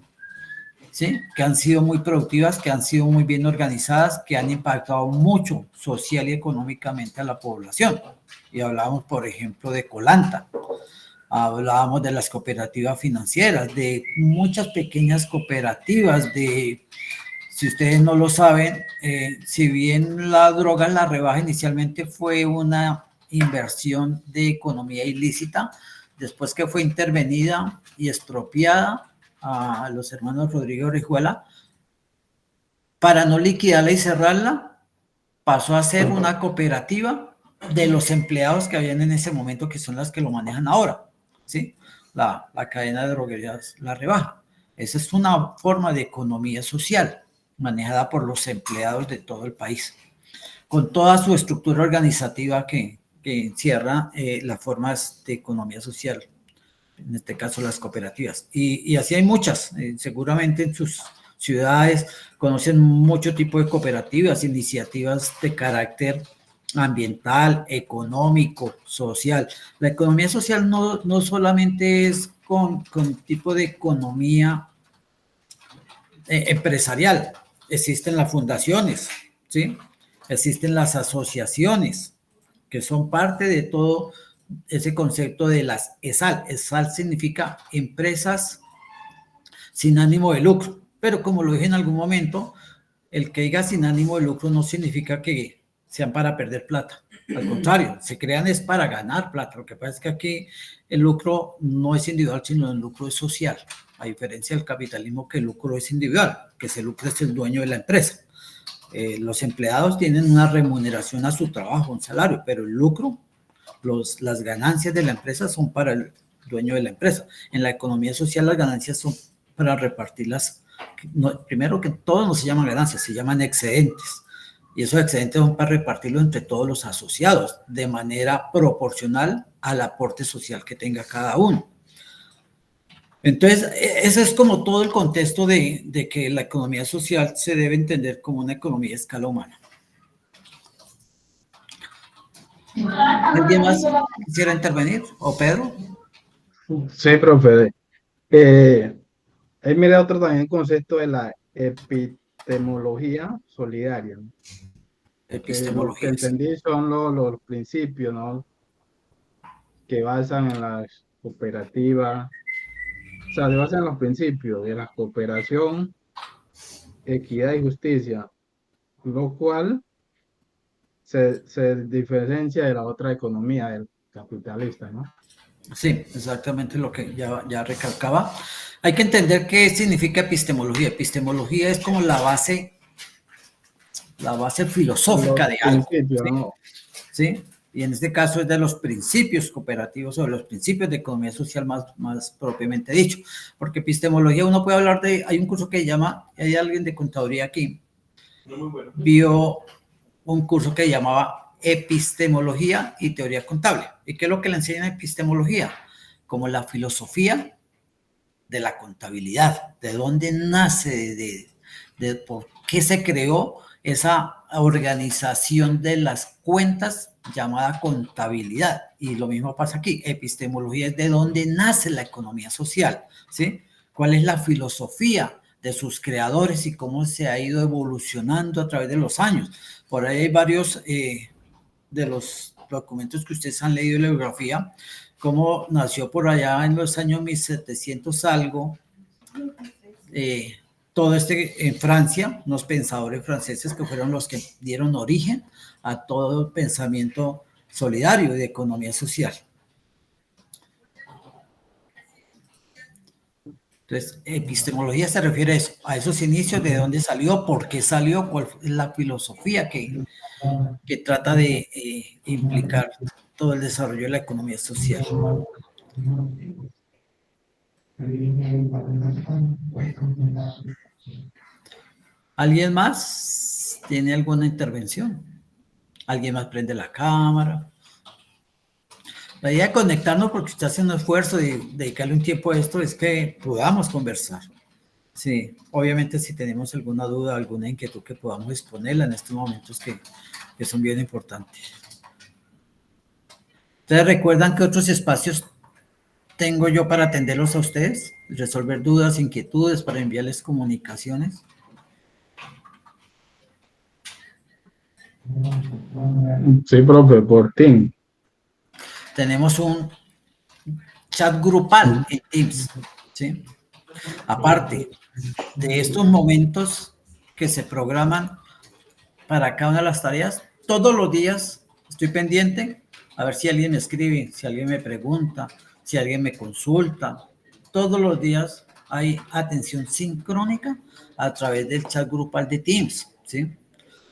¿sí? Que han sido muy productivas, que han sido muy bien organizadas, que han impactado mucho social y económicamente a la población. Y hablábamos, por ejemplo, de Colanta, hablábamos de las cooperativas financieras, de muchas pequeñas cooperativas, si ustedes no lo saben, si bien la droga, la rebaja inicialmente fue una inversión de economía ilícita, después que fue intervenida y expropiada a los hermanos Rodríguez Orejuela, para no liquidarla y cerrarla, pasó a ser una cooperativa de los empleados que habían en ese momento, que son las que lo manejan ahora, ¿sí? La cadena de droguerías La Rebaja. Esa es una forma de economía social manejada por los empleados de todo el país, con toda su estructura organizativa que encierra las formas de economía social, en este caso las cooperativas. Y así hay muchas, seguramente en sus ciudades conocen mucho tipo de cooperativas, iniciativas de carácter ambiental, económico, social. La economía social no solamente es con tipo de economía empresarial, existen las fundaciones, ¿sí? Existen las asociaciones, que son parte de todo ese concepto de las ESAL. ESAL significa empresas sin ánimo de lucro, pero como lo dije en algún momento, el que diga sin ánimo de lucro no significa que sean para perder plata. Al contrario, se crean es para ganar plata. Lo que pasa es que aquí el lucro no es individual, sino el lucro es social. A diferencia del capitalismo, que el lucro es individual, que ese lucro es el dueño de la empresa. Los empleados tienen una remuneración a su trabajo, un salario, pero el lucro, las ganancias de la empresa son para el dueño de la empresa. En la economía social las ganancias son para repartirlas. Primero que todo no se llaman ganancias, se llaman excedentes. Y esos excedentes son para repartirlo entre todos los asociados de manera proporcional al aporte social que tenga cada uno. Entonces, ese es como todo el contexto de que la economía social se debe entender como una economía a escala humana. ¿Alguien más quisiera intervenir? ¿O Pedro?
Sí, profe. Mira otro también concepto de la epistemología solidaria, ¿no?
Epistemología.
Lo que entendí son los principios, ¿no? Que basan en las cooperativas, o sea, se basan en los principios de la cooperación, equidad y justicia, lo cual se diferencia de la otra economía, del capitalista, ¿no?
Sí, exactamente lo que ya recalcaba. Hay que entender qué significa epistemología. Epistemología es como la base filosófica de algo.
¿Sí?
¿Sí? y en este caso es de los principios cooperativos o de los principios de economía social más propiamente dicho, porque epistemología uno puede hablar de, hay un curso que llama, hay alguien de contaduría aquí,
No muy bueno.
vio un curso que llamaba epistemología y teoría contable. ¿Y qué es lo que le enseñan epistemología? Como la filosofía de la contabilidad, de dónde nace, de por qué se creó esa organización de las cuentas llamada contabilidad. Y lo mismo pasa aquí, epistemología es de dónde nace la economía social, ¿sí? ¿Cuál es la filosofía de sus creadores y cómo se ha ido evolucionando a través de los años? Por ahí hay varios de los documentos que ustedes han leído en la bibliografía, cómo nació por allá en los años 1700 algo, todo en Francia, unos pensadores franceses que fueron los que dieron origen a todo el pensamiento solidario y de economía social. Entonces, epistemología se refiere a eso, a esos inicios, de dónde salió, por qué salió, cuál es la filosofía que trata de implicar todo el desarrollo de la economía social. ¿Alguien más tiene alguna intervención? ¿Alguien más prende la cámara? La idea de conectarnos, porque usted hace un esfuerzo de dedicarle un tiempo a esto, es que podamos conversar. Sí, obviamente si tenemos alguna duda, alguna inquietud, que podamos exponerla en estos momentos que son bien importantes. ¿Ustedes recuerdan qué otros espacios tengo yo para atenderlos a ustedes? Resolver dudas, inquietudes, para enviarles comunicaciones.
Sí, profe, por Teams.
Tenemos un chat grupal en Teams, ¿sí? Aparte de estos momentos que se programan para cada una de las tareas, todos los días estoy pendiente a ver si alguien me escribe, si alguien me pregunta, si alguien me consulta. Todos los días hay atención sincrónica a través del chat grupal de Teams, ¿sí?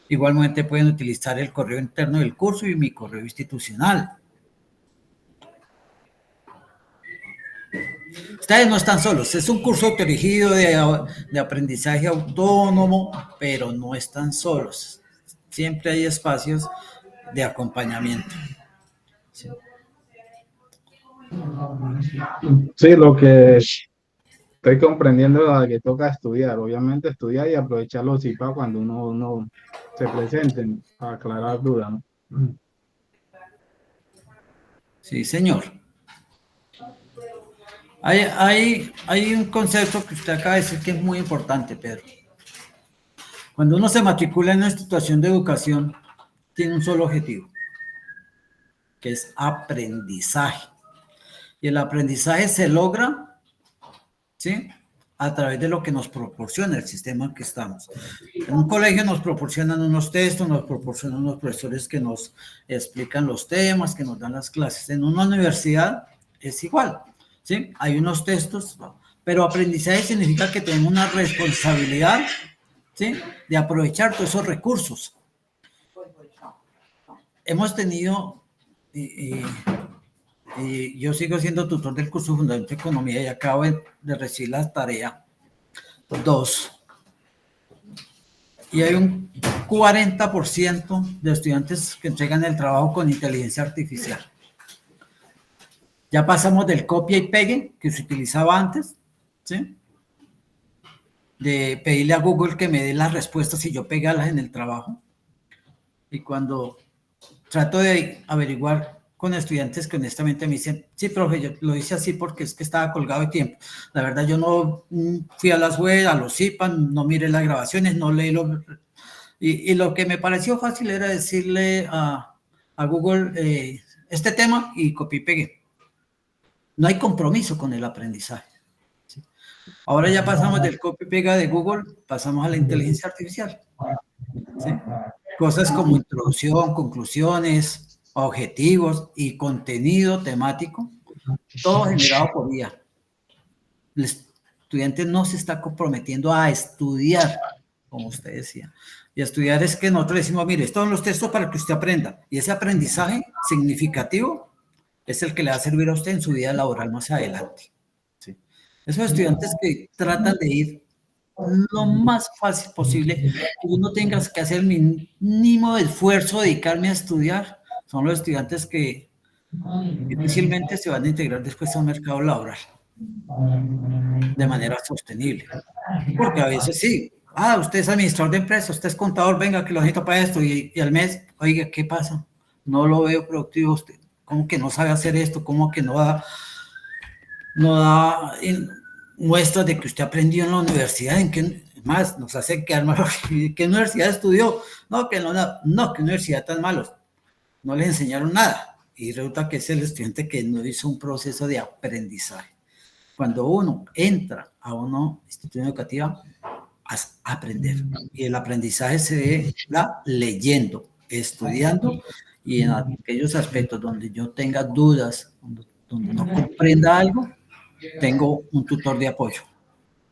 Igualmente pueden utilizar el correo interno del curso y mi correo institucional. Ustedes no están solos, es un curso autodirigido de aprendizaje autónomo, pero no están solos. Siempre hay espacios de acompañamiento. Sí.
Sí, lo que estoy comprendiendo es que toca estudiar, obviamente estudiar y aprovechar los IPA cuando uno se presenten para aclarar dudas, ¿no?
Sí, señor. Hay un concepto que usted acaba de decir que es muy importante, Pedro. Cuando uno se matricula en una institución de educación, tiene un solo objetivo, que es aprendizaje. Y el aprendizaje se logra, ¿sí?, a través de lo que nos proporciona el sistema en que estamos. En un colegio nos proporcionan unos textos, nos proporcionan unos profesores que nos explican los temas, que nos dan las clases. En una universidad es igual, ¿sí? Hay unos textos, pero aprendizaje significa que tenemos una responsabilidad, ¿sí?, de aprovechar todos esos recursos. Hemos tenido, yo sigo siendo tutor del curso Fundamento de Economía y acabo de recibir la tarea 2. Y hay un 40% de estudiantes que entregan el trabajo con inteligencia artificial. Ya pasamos del copia y pegue que se utilizaba antes, ¿sí?, de pedirle a Google que me dé las respuestas y yo pegarlas en el trabajo. Y cuando trato de averiguar con estudiantes que honestamente me dicen, sí, profe, yo lo hice así porque es que estaba colgado de tiempo. La verdad, yo no fui a las web, a los IPAN, no miré las grabaciones, no leí y lo que me pareció fácil era decirle a Google este tema y copié y pegué. No hay compromiso con el aprendizaje, ¿sí? Ahora ya pasamos del copia y pega de Google, pasamos a la inteligencia artificial, ¿sí? Cosas como introducción, conclusiones, objetivos y contenido temático, todo generado por IA. El estudiante no se está comprometiendo a estudiar, como usted decía. Y estudiar es que nosotros decimos, mire, estos son los textos para que usted aprenda. Y ese aprendizaje significativo es el que le va a servir a usted en su vida laboral más adelante. ¿Sí? Esos estudiantes que tratan de ir lo más fácil posible, que uno tenga que hacer el mínimo esfuerzo, dedicarme a estudiar, son los estudiantes que difícilmente se van a integrar después a un mercado laboral de manera sostenible. Porque a veces sí, usted es administrador de empresa, usted es contador, venga que lo necesito para esto, y al mes, oiga, ¿qué pasa? No lo veo productivo, usted, ¿cómo que no sabe hacer esto? ¿Cómo que no da muestras de que usted aprendió en la universidad? ¿En qué más? Nos hace quedar mal. ¿Qué universidad estudió? No, que universidad tan malos. No les enseñaron nada. Y resulta que es el estudiante que no hizo un proceso de aprendizaje. Cuando uno entra a una institución educativa, a aprender. Y el aprendizaje se da leyendo, estudiando, y en aquellos aspectos donde yo tenga dudas, donde no comprenda algo, tengo un tutor de apoyo.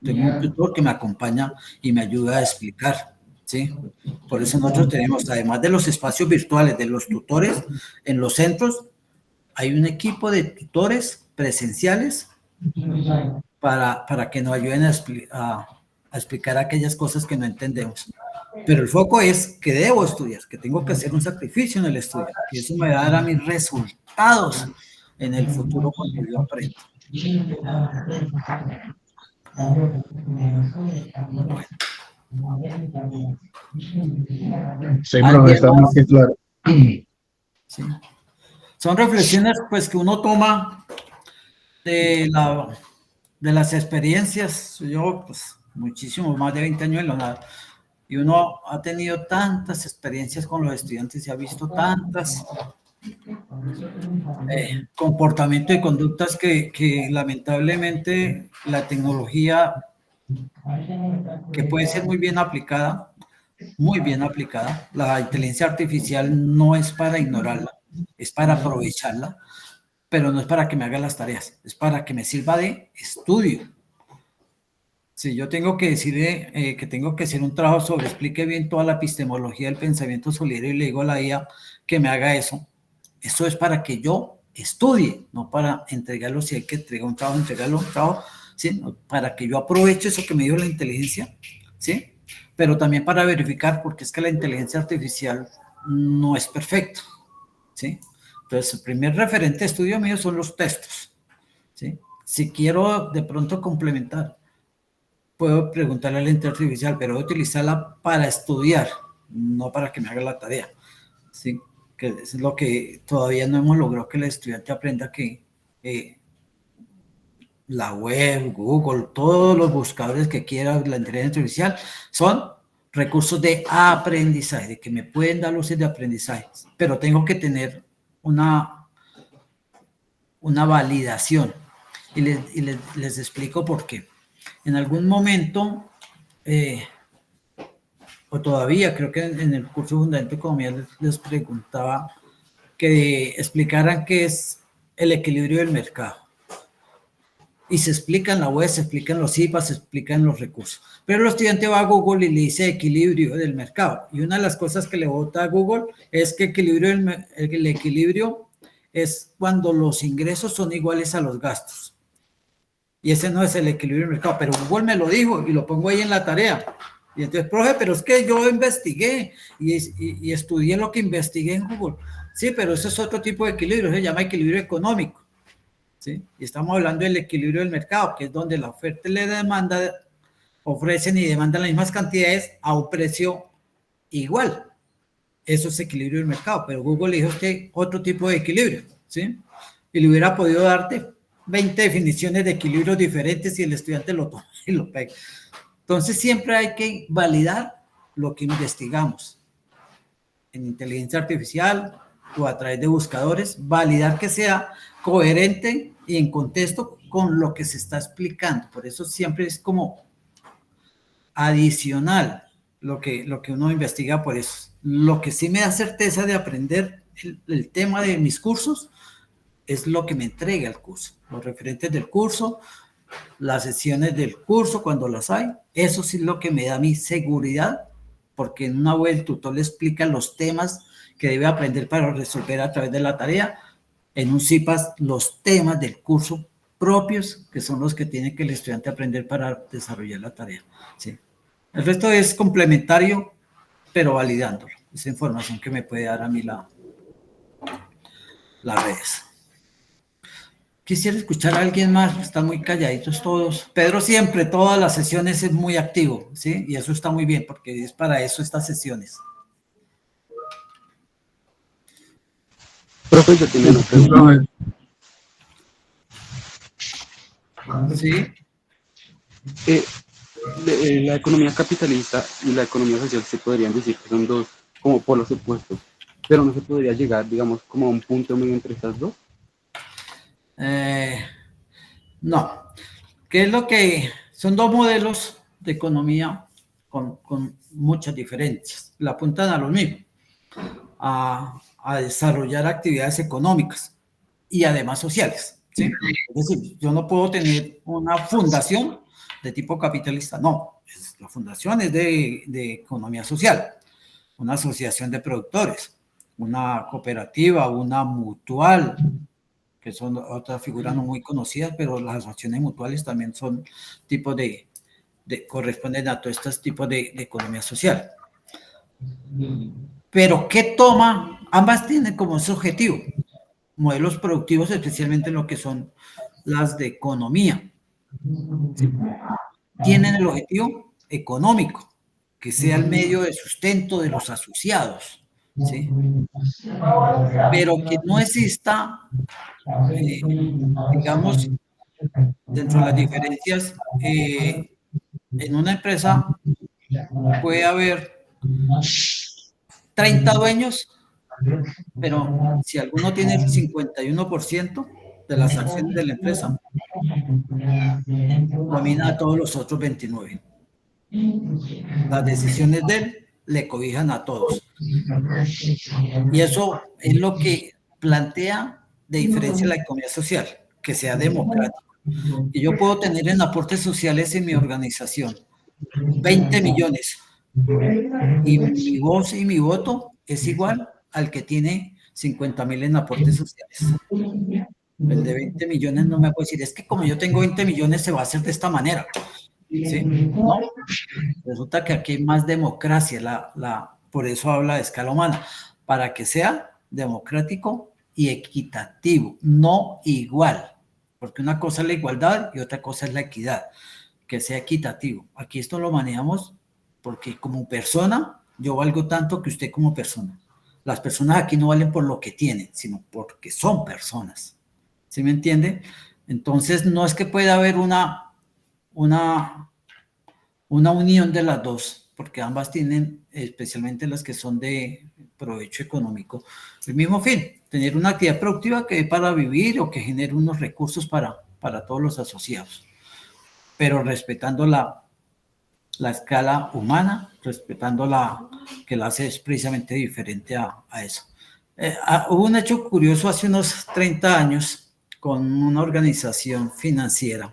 Tengo un tutor que me acompaña y me ayuda a explicar, ¿sí? Por eso nosotros tenemos, además de los espacios virtuales, de los tutores, en los centros hay un equipo de tutores presenciales para que nos ayuden a explicar aquellas cosas que no entendemos. Pero el foco es que debo estudiar, que tengo que hacer un sacrificio en el estudio, y eso me va a dar a mis resultados en el futuro cuando yo aprenda.
Sí, profesor, más que claro.
Sí. Son reflexiones pues que uno toma de las experiencias. Yo pues muchísimo, más de 20 años en la UNAD, y uno ha tenido tantas experiencias con los estudiantes y ha visto tantas comportamientos y conductas que lamentablemente la tecnología, que puede ser muy bien aplicada, la inteligencia artificial no es para ignorarla, es para aprovecharla, pero no es para que me haga las tareas, es para que me sirva de estudio. Si yo tengo que decir que tengo que hacer un trabajo sobre explique bien toda la epistemología del pensamiento solidario y le digo a la IA que me haga eso es para que yo estudie, no para entregarlo. Si hay que entregar un trabajo, ¿sí? Para que yo aproveche eso que me dio la inteligencia, ¿sí? Pero también para verificar, porque es que la inteligencia artificial no es perfecta, ¿sí? Entonces, el primer referente de estudio mío son los textos, ¿sí? Si quiero de pronto complementar, puedo preguntarle a la inteligencia artificial, pero voy a utilizarla para estudiar, no para que me haga la tarea, ¿sí? Que es lo que todavía no hemos logrado, que el estudiante aprenda que la web, Google, todos los buscadores que quiera la inteligencia artificial son recursos de aprendizaje, de que me pueden dar luces de aprendizaje, pero tengo que tener una validación. Y les explico por qué. En algún momento, o todavía creo que en el curso de Fundamento de Economía les preguntaba que explicaran qué es el equilibrio del mercado. Y se explica en la web, se explica en los IPA, se explica en los recursos. Pero el estudiante va a Google y le dice equilibrio del mercado. Y una de las cosas que le bota a Google es que el equilibrio es cuando los ingresos son iguales a los gastos. Y ese no es el equilibrio del mercado. Pero Google me lo dijo y lo pongo ahí en la tarea. Y entonces, profe, pero es que yo investigué y estudié lo que investigué en Google. Sí, pero eso es otro tipo de equilibrio, se llama equilibrio económico. ¿Sí? Y estamos hablando del equilibrio del mercado, que es donde la oferta y la demanda ofrecen y demandan las mismas cantidades a un precio igual. Eso es equilibrio del mercado, pero Google dijo que otro tipo de equilibrio, ¿sí? Y le hubiera podido darte 20 definiciones de equilibrios diferentes y el estudiante lo toma y lo pega. Entonces siempre hay que validar lo que investigamos en inteligencia artificial o a través de buscadores, validar que sea coherente y en contexto con lo que se está explicando. Por eso siempre es como adicional lo que uno investiga. Por eso lo que sí me da certeza de aprender el tema de mis cursos es lo que me entrega el curso, los referentes del curso, las sesiones del curso cuando las hay. Eso sí es lo que me da mi seguridad, porque en una web el tutor le explica los temas que debe aprender para resolver a través de la tarea. En un CIPAS, los temas del curso propios, que son los que tiene que el estudiante aprender para desarrollar la tarea. ¿Sí? El resto es complementario, pero validándolo. Esa información que me puede dar a mí las redes. Quisiera escuchar a alguien más, están muy calladitos todos. Pedro siempre, todas las sesiones es muy activo, ¿sí? Y eso está muy bien, porque es para eso estas sesiones.
Profe, yo tenía una pregunta.
Sí.
La economía capitalista y la economía social se podrían decir que son dos como polos opuestos, pero no se podría llegar, digamos, como a un punto medio entre estas dos.
No. ¿Qué es lo que son dos modelos de economía con muchas diferencias? Le apuntan a lo mismo, a desarrollar actividades económicas y además sociales, ¿sí? Es decir, yo no puedo tener una fundación de tipo capitalista, no. La fundación es de economía social, una asociación de productores, una cooperativa, una mutual, que son otras figuras no muy conocidas, pero las asociaciones mutuales también son tipos corresponden a todos estos tipos de economía social. Pero ¿qué toma? Ambas tienen como ese objetivo, modelos productivos, especialmente en lo que son las de economía. ¿Sí? Tienen el objetivo económico, que sea el medio de sustento de los asociados, ¿sí? Pero que no exista, digamos, dentro de las diferencias, en una empresa puede haber 30 dueños, pero si alguno tiene el 51% de las acciones de la empresa, domina a todos los otros 29. Las decisiones de él le cobijan a todos. Y eso es lo que plantea de diferencia la economía social, que sea democrático. Y yo puedo tener en aportes sociales en mi organización 20 millones y mi voz y mi voto es igual al que tiene 50.000 en aportes sociales. El de 20 millones no me puede decir, es que como yo tengo 20 millones se va a hacer de esta manera. ¿Sí? No. Resulta que aquí hay más democracia, por eso habla de escala humana, para que sea democrático y equitativo, no igual, porque una cosa es la igualdad y otra cosa es la equidad, que sea equitativo. Aquí esto lo manejamos porque como persona, yo valgo tanto que usted como persona. Las personas aquí no valen por lo que tienen, sino porque son personas. ¿Sí me entiende? Entonces, no es que pueda haber una unión de las dos, porque ambas tienen, especialmente las que son de provecho económico, el mismo fin, tener una actividad productiva que dé para vivir o que genere unos recursos para todos los asociados, pero respetando la escala humana, respetando que la hace es precisamente diferente a eso. Hubo un hecho curioso hace unos 30 años con una organización financiera,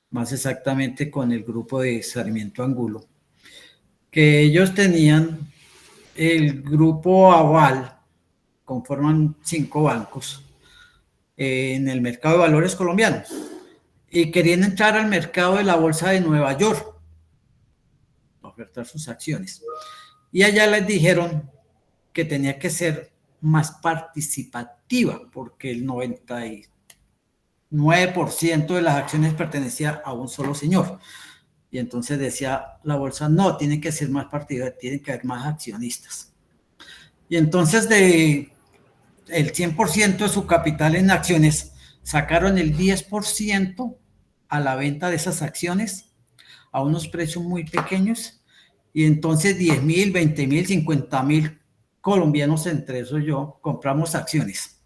más exactamente con el grupo de Sarmiento Angulo, que ellos tenían el grupo Aval, conforman 5 bancos en el mercado de valores colombiano y querían entrar al mercado de la bolsa de Nueva York, ofertar sus acciones. Y allá les dijeron que tenía que ser más participativa porque el 99% de las acciones pertenecía a un solo señor. Y entonces decía la bolsa, no, tiene que ser más participativa, tiene que haber más accionistas. Y entonces el 100% de su capital en acciones, sacaron el 10% a la venta de esas acciones a unos precios muy pequeños. Y entonces 10.000, 20.000, 50.000 colombianos, entre eso yo, compramos acciones,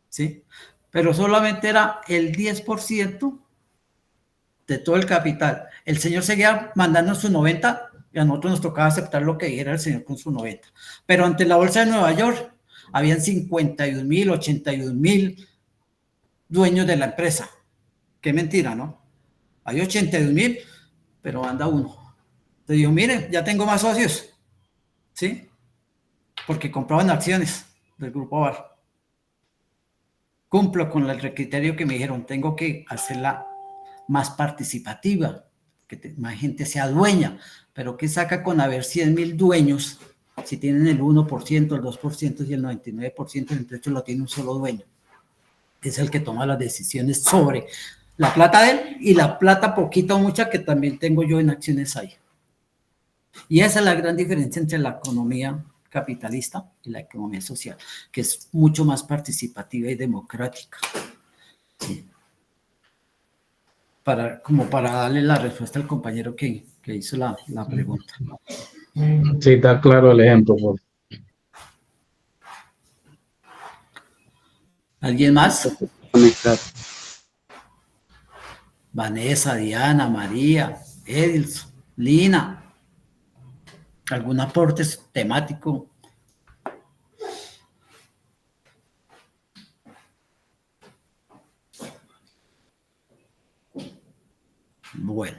¿sí? Pero solamente era el 10% de todo el capital. El señor seguía mandando su 90 y a nosotros nos tocaba aceptar lo que dijera el señor con su 90. Pero ante la bolsa de Nueva York habían 51.000, 81.000 dueños de la empresa qué mentira, ¿no? Hay 82.000, pero anda uno. Entonces dijo, mire, ya tengo más socios, ¿sí? Porque compraban acciones del Grupo Aval. Cumplo con el criterio que me dijeron, tengo que hacerla más participativa, que más gente sea dueña, pero ¿qué saca con haber 100.000 dueños si tienen el 1%, el 2% y el 99%, entonces lo tiene un solo dueño? Es el que toma las decisiones sobre la plata de él y la plata poquita o mucha que también tengo yo en acciones ahí. Y esa es la gran diferencia entre la economía capitalista y la economía social, que es mucho más participativa y democrática. Sí. Como para darle la respuesta al compañero que hizo la pregunta.
Sí, está claro el ejemplo. Por
¿Alguien más?
Conectar.
Vanessa, Diana, María, Edilson, Lina. ¿Algún aporte temático? Bueno.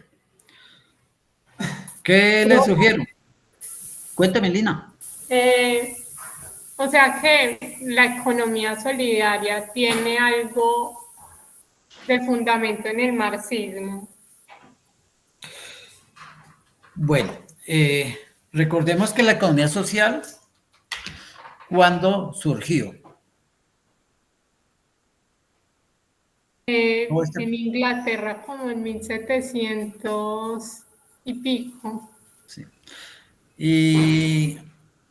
¿Qué le sugiero? Cuéntame, Lina.
O sea que la economía solidaria tiene algo de fundamento en el marxismo.
Bueno, recordemos que la economía social, ¿cuándo surgió?
En Inglaterra como en 1700 y pico.
Sí. ¿Y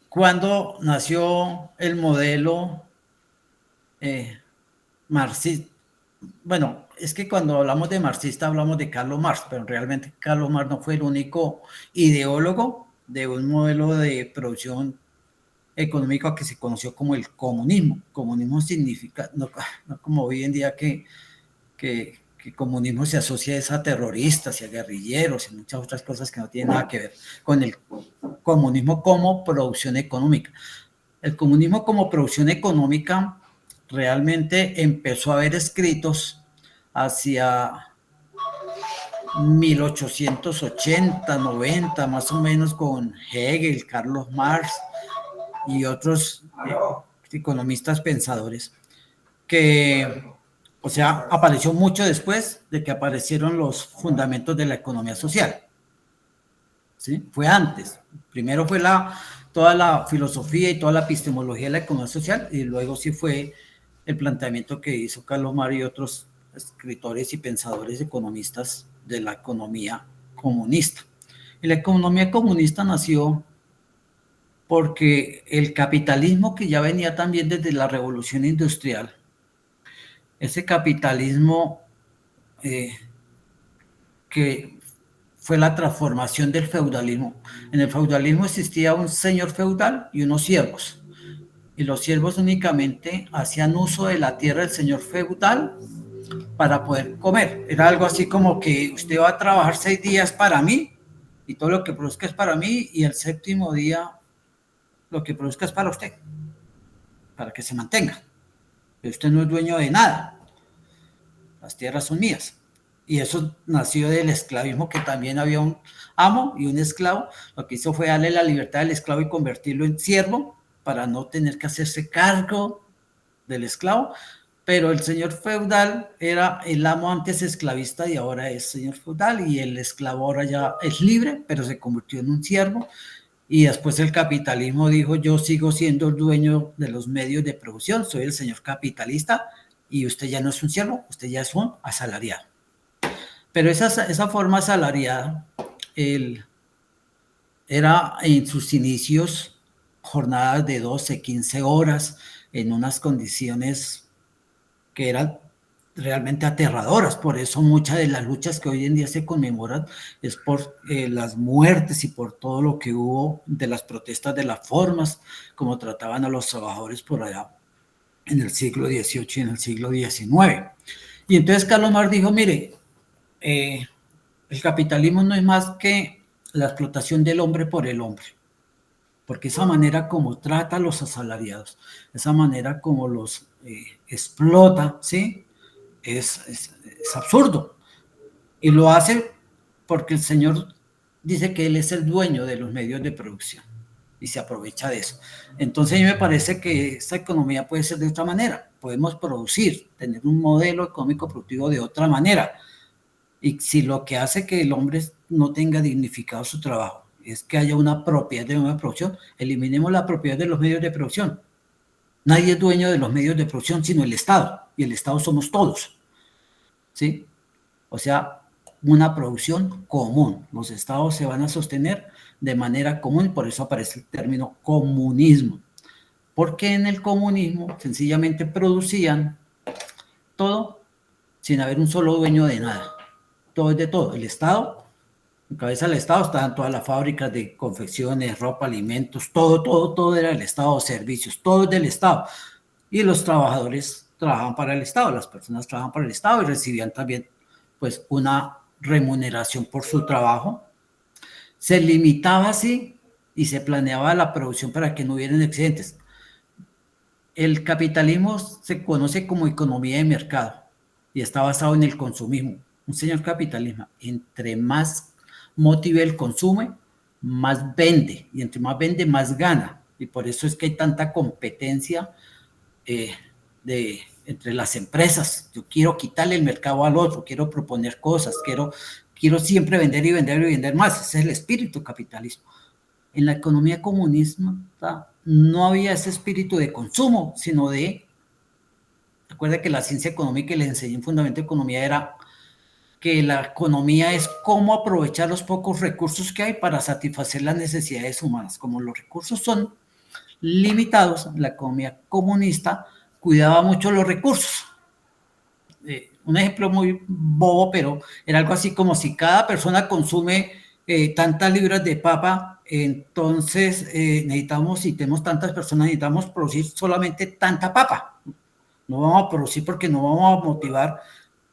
cuándo nació el modelo marxista? Bueno, es que cuando hablamos de marxista hablamos de Karl Marx, pero realmente Karl Marx no fue el único ideólogo de un modelo de producción económica que se conoció como el comunismo. Comunismo significa, no como hoy en día que comunismo se asocia a terroristas y a guerrilleros y muchas otras cosas que no tienen nada que ver con el comunismo como producción económica. El comunismo como producción económica realmente empezó a haber escritos hacia 1880, 90, más o menos, con Hegel, Carlos Marx y otros economistas pensadores, que, o sea, apareció mucho después de que aparecieron los fundamentos de la economía social. ¿Sí? Fue antes. Primero fue toda la filosofía y toda la epistemología de la economía social, y luego sí fue el planteamiento que hizo Carlos Marx y otros escritores y pensadores economistas de la economía comunista. Y la economía comunista nació porque el capitalismo, que ya venía también desde la revolución industrial, ese capitalismo que fue la transformación del feudalismo. En el feudalismo existía un señor feudal y unos siervos. Y los siervos únicamente hacían uso de la tierra del señor feudal para poder comer. Era algo así como que usted va a trabajar 6 días para mí y todo lo que produzca es para mí, y el 7º día lo que produzca es para usted, para que se mantenga. Pero usted no es dueño de nada. Las tierras son mías. Y eso nació del esclavismo, que también había un amo y un esclavo. Lo que hizo fue darle la libertad al esclavo y convertirlo en siervo para no tener que hacerse cargo del esclavo. Pero el señor feudal era el amo antes esclavista y ahora es señor feudal, y el esclavo ahora ya es libre, pero se convirtió en un siervo. Y después el capitalismo dijo: yo sigo siendo el dueño de los medios de producción, soy el señor capitalista, y usted ya no es un siervo, usted ya es un asalariado. Pero esa forma asalariada era en sus inicios jornadas de 12, 15 horas en unas condiciones que eran realmente aterradoras. Por eso muchas de las luchas que hoy en día se conmemoran es por las muertes y por todo lo que hubo de las protestas, de las formas como trataban a los trabajadores por allá en el siglo XVIII y en el siglo XIX. Y entonces Karl Marx dijo: mire, el capitalismo no es más que la explotación del hombre por el hombre, porque esa manera como trata a los asalariados, esa manera como los explota, ¿sí? es absurdo. Y lo hace porque el señor dice que él es el dueño de los medios de producción y se aprovecha de eso. Entonces a mí me parece que esta economía puede ser de otra manera. Podemos producir, tener un modelo económico productivo de otra manera. Y si lo que hace que el hombre no tenga dignificado su trabajo es que haya una propiedad de una producción, eliminemos la propiedad de los medios de producción. Nadie es dueño de los medios de producción sino el Estado, y el Estado somos todos, ¿sí? O sea, una producción común. Los estados se van a sostener de manera común, por eso aparece el término comunismo. Porque en el comunismo sencillamente producían todo sin haber un solo dueño de nada. Todo es de todo. El Estado, en cabeza del Estado estaban todas las fábricas de confecciones, ropa, alimentos, todo era del Estado, servicios, todo es del Estado. Y los trabajadores trabajaban para el Estado, las personas trabajaban para el Estado y recibían también pues una remuneración por su trabajo. Se limitaba así y se planeaba la producción para que no hubieran excedentes. El capitalismo se conoce como economía de mercado y está basado en el consumismo. Un señor capitalismo, entre más motive el consumo, más vende, y entre más vende, más gana. Y por eso es que hay tanta competencia entre las empresas. Yo quiero quitarle el mercado al otro, quiero proponer cosas, quiero siempre vender y vender y vender más. Ese es el espíritu capitalismo. En la economía comunista no había ese espíritu de consumo, sino recuerda que la ciencia económica que les enseñé en Fundamento de Economía era que la economía es cómo aprovechar los pocos recursos que hay para satisfacer las necesidades humanas. Como los recursos son limitados, la economía comunista cuidaba mucho los recursos. Un ejemplo muy bobo, pero era algo así como si cada persona consume tantas libras de papa, entonces necesitamos, si tenemos tantas personas, necesitamos producir solamente tanta papa. No vamos a producir porque no vamos a motivar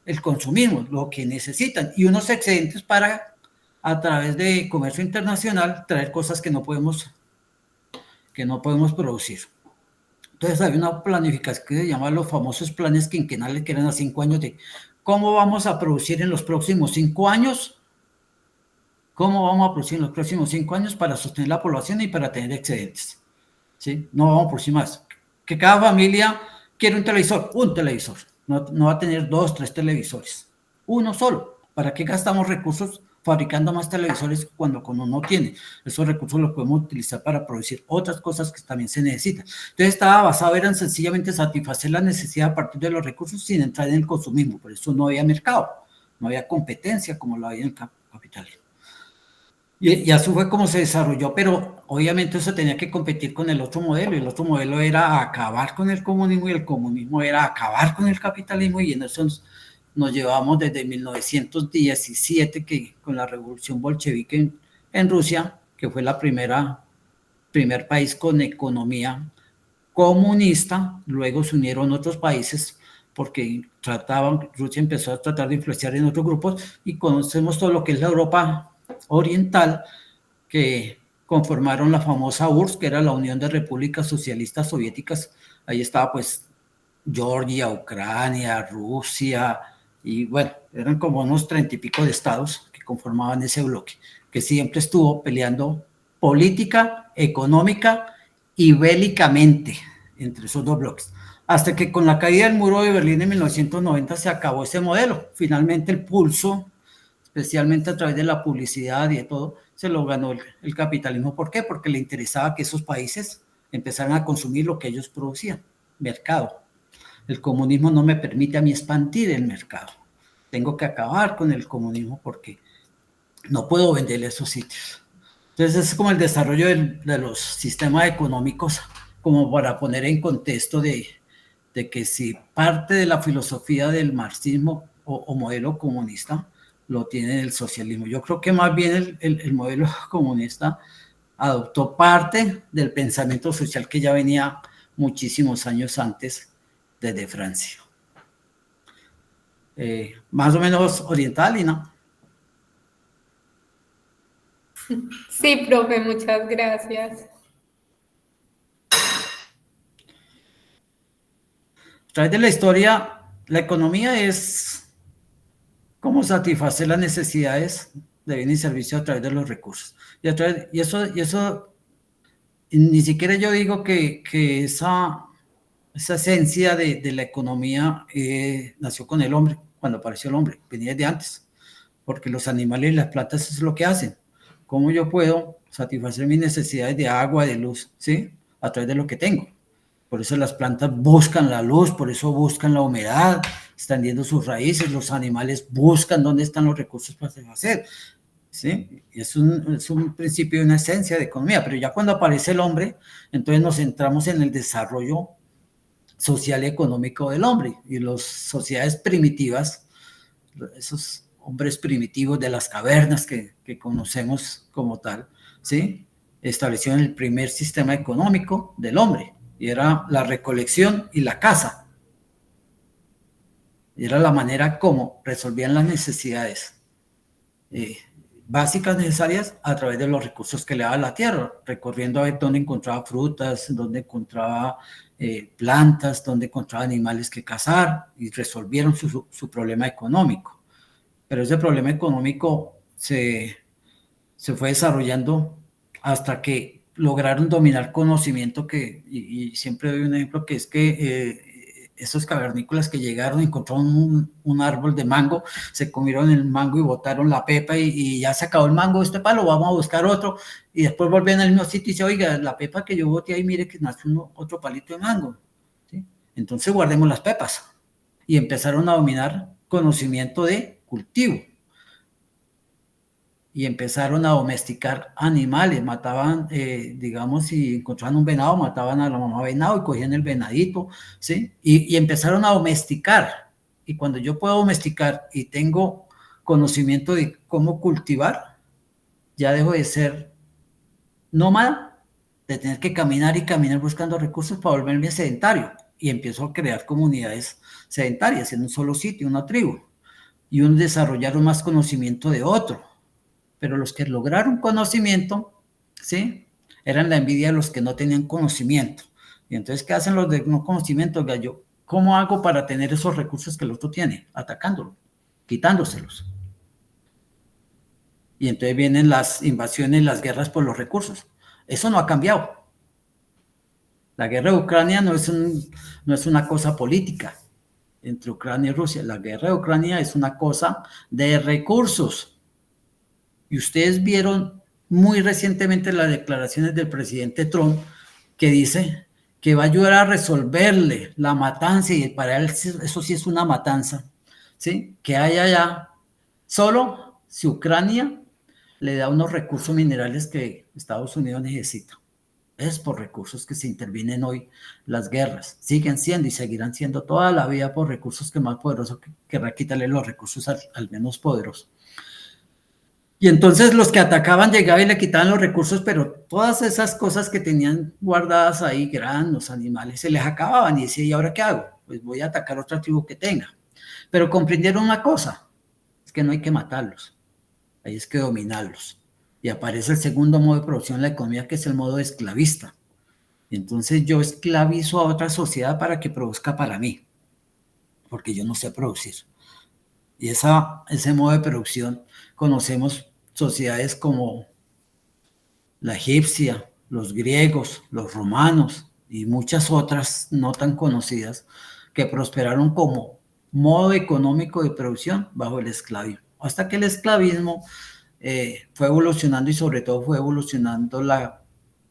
el consumismo, lo que necesitan, y unos excedentes para, a través de comercio internacional, traer cosas que no podemos producir. Entonces hay una planificación que se llama los famosos planes quinquenales, que eran a 5 años de cómo vamos a producir en los próximos 5 años, cómo vamos a producir en los próximos 5 años para sostener la población y para tener excedentes, ¿sí? No vamos a producir más. Que cada familia quiere un televisor, no va a tener 2, 3 televisores, uno solo. ¿Para qué gastamos recursos fabricando más televisores cuando uno tiene? Esos recursos los podemos utilizar para producir otras cosas que también se necesitan. Entonces estaba basado en sencillamente satisfacer la necesidad a partir de los recursos sin entrar en el consumismo. Por eso no había mercado, no había competencia como lo había en el capitalismo. Y así fue como se desarrolló, pero obviamente eso tenía que competir con el otro modelo, y el otro modelo era acabar con el comunismo, y el comunismo era acabar con el capitalismo, y en eso nos llevamos desde 1917, que con la revolución bolchevique en Rusia, que fue la primer país con economía comunista. Luego se unieron otros países porque Rusia empezó a tratar de influenciar en otros grupos, y conocemos todo lo que es la Europa oriental, que conformaron la famosa URSS, que era la Unión de Repúblicas Socialistas Soviéticas. Ahí estaba pues Georgia, Ucrania, Rusia, y bueno, eran como unos 30 y pico de estados que conformaban ese bloque, que siempre estuvo peleando política, económica y bélicamente entre esos dos bloques, hasta que con la caída del muro de Berlín en 1990 se acabó ese modelo. Finalmente el pulso, especialmente a través de la publicidad y de todo, se lo ganó el capitalismo. ¿Por qué? Porque le interesaba que esos países empezaran a consumir lo que ellos producían, mercado. El comunismo no me permite a mí expandir el mercado. Tengo que acabar con el comunismo porque no puedo venderle esos sitios. Entonces es como el desarrollo de los sistemas económicos, como para poner en contexto de que si parte de la filosofía del marxismo o modelo comunista lo tiene el socialismo. Yo creo que más bien el modelo comunista adoptó parte del pensamiento social que ya venía muchísimos años antes desde Francia. Más o menos oriental, y no.
Sí, profe, muchas gracias.
A través de la la economía es cómo satisfacer las necesidades de bienes y servicios a través de los recursos. Y eso ni siquiera yo digo que esa esencia de la economía nació con el hombre, cuando apareció el hombre, venía de antes, porque los animales y las plantas es lo que hacen. ¿Cómo yo puedo satisfacer mis necesidades de agua, de luz, ¿sí? A través de lo que tengo. Por eso las plantas buscan la luz, por eso buscan la humedad, extendiendo sus raíces, los animales buscan dónde están los recursos para satisfacer, ¿sí? Es un principio y una esencia de economía, pero ya cuando aparece el hombre, entonces nos centramos en el desarrollo social y económico del hombre, y las sociedades primitivas, esos hombres primitivos de las cavernas que conocemos como tal, ¿sí? Establecieron el primer sistema económico del hombre, y era la recolección y la caza. Y era la manera como resolvían las necesidades básicas necesarias a través de los recursos que le daba la tierra, recorriendo a ver dónde encontraba frutas, dónde encontraba plantas, dónde encontraba animales que cazar, y resolvieron su problema económico. Pero ese problema económico se fue desarrollando hasta que lograron dominar conocimiento y siempre doy un ejemplo que es que esos cavernícolas que llegaron encontraron un árbol de mango, se comieron el mango y botaron la pepa y ya se acabó el mango de este palo, vamos a buscar otro, y después volvían al mismo sitio y dice, oiga, la pepa que yo boté ahí, mire que nace otro palito de mango, ¿sí? Entonces guardemos las pepas, y empezaron a dominar conocimiento de cultivo. Y empezaron a domesticar animales, mataban, digamos, si encontraban un venado, mataban a la mamá venado y cogían el venadito, ¿sí? Y empezaron a domesticar. Y cuando yo puedo domesticar y tengo conocimiento de cómo cultivar, ya dejo de ser nómada, de tener que caminar y caminar buscando recursos para volverme sedentario. Y empiezo a crear comunidades sedentarias en un solo sitio, una tribu. Y unos desarrollaron más conocimiento de otro. Pero los que lograron conocimiento, ¿sí? Eran la envidia de los que no tenían conocimiento. Y entonces, ¿qué hacen los de no conocimiento, gallo? ¿Cómo hago para tener esos recursos que el otro tiene? Atacándolo, quitándoselos. Y entonces vienen las invasiones, las guerras por los recursos. Eso no ha cambiado. La guerra de Ucrania no es una cosa política entre Ucrania y Rusia. La guerra de Ucrania es una cosa de recursos. Y ustedes vieron muy recientemente las declaraciones del presidente Trump, que dice que va a ayudar a resolverle la matanza, y para él eso sí es una matanza, ¿sí? Que hay allá, solo si Ucrania le da unos recursos minerales que Estados Unidos necesita. Es por recursos que se intervienen hoy las guerras. Siguen siendo y seguirán siendo toda la vida por recursos que más poderoso querrá quitarle los recursos al menos poderoso. Y entonces los que atacaban llegaban y le quitaban los recursos, pero todas esas cosas que tenían guardadas ahí, granos, animales, se les acababan y decía, ¿y ahora qué hago? Pues voy a atacar otra tribu que tenga. Pero comprendieron una cosa, es que no hay que matarlos, ahí es que dominarlos. Y aparece el segundo modo de producción en la economía, que es el modo esclavista. Y entonces yo esclavizo a otra sociedad para que produzca para mí, porque yo no sé producir. Y ese modo de producción conocemos sociedades como la egipcia, los griegos, los romanos y muchas otras no tan conocidas que prosperaron como modo económico de producción bajo el esclavismo. Hasta que el esclavismo fue evolucionando y sobre todo fue evolucionando la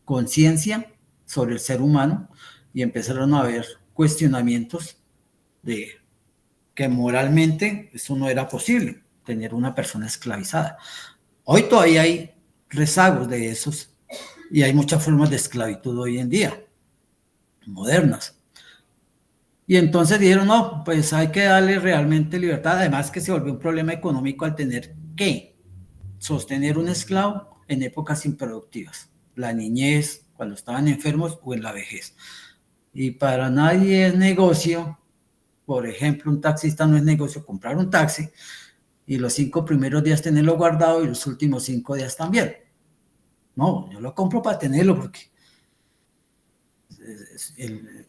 conciencia sobre el ser humano y empezaron a haber cuestionamientos de que moralmente eso no era posible, tener una persona esclavizada. Hoy todavía hay rezagos de esos y hay muchas formas de esclavitud hoy en día, modernas. Y entonces dijeron, no, pues hay que darle realmente libertad, además que se volvió un problema económico al tener que sostener un esclavo en épocas improductivas, la niñez, cuando estaban enfermos o en la vejez. Y para nadie es negocio, por ejemplo, un taxista no es negocio comprar un taxi y los 5 primeros días tenerlo guardado y los últimos 5 días también. No, yo lo compro para tenerlo porque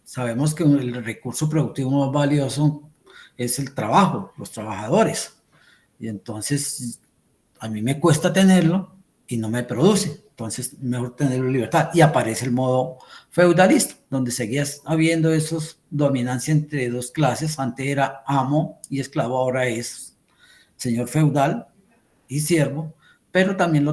sabemos que el recurso productivo más valioso es el trabajo, los trabajadores. Y entonces a mí me cuesta tenerlo y no me produce. Entonces, mejor tenerlo en libertad. Y aparece el modo feudalista, donde seguía habiendo esos dominancia entre dos clases. Antes era amo y esclavo, ahora es señor feudal y siervo, pero también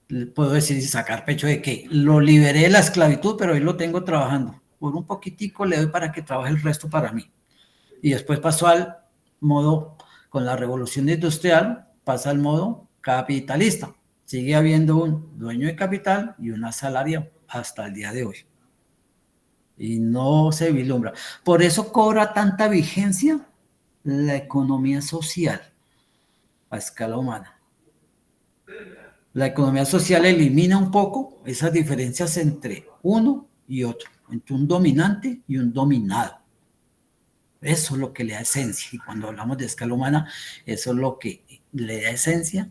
le puedo decir y sacar pecho de que lo liberé de la esclavitud, pero hoy lo tengo trabajando. Por un poquitico le doy para que trabaje el resto para mí. Y después pasó al modo, con la revolución industrial, pasa al modo capitalista. Sigue habiendo un dueño de capital y un asalariado hasta el día de hoy. Y no se vislumbra. Por eso cobra tanta vigencia la economía social a escala humana. La economía social elimina un poco esas diferencias entre uno y otro, entre un dominante y un dominado. Eso es lo que le da esencia. Y cuando hablamos de escala humana, eso es lo que le da esencia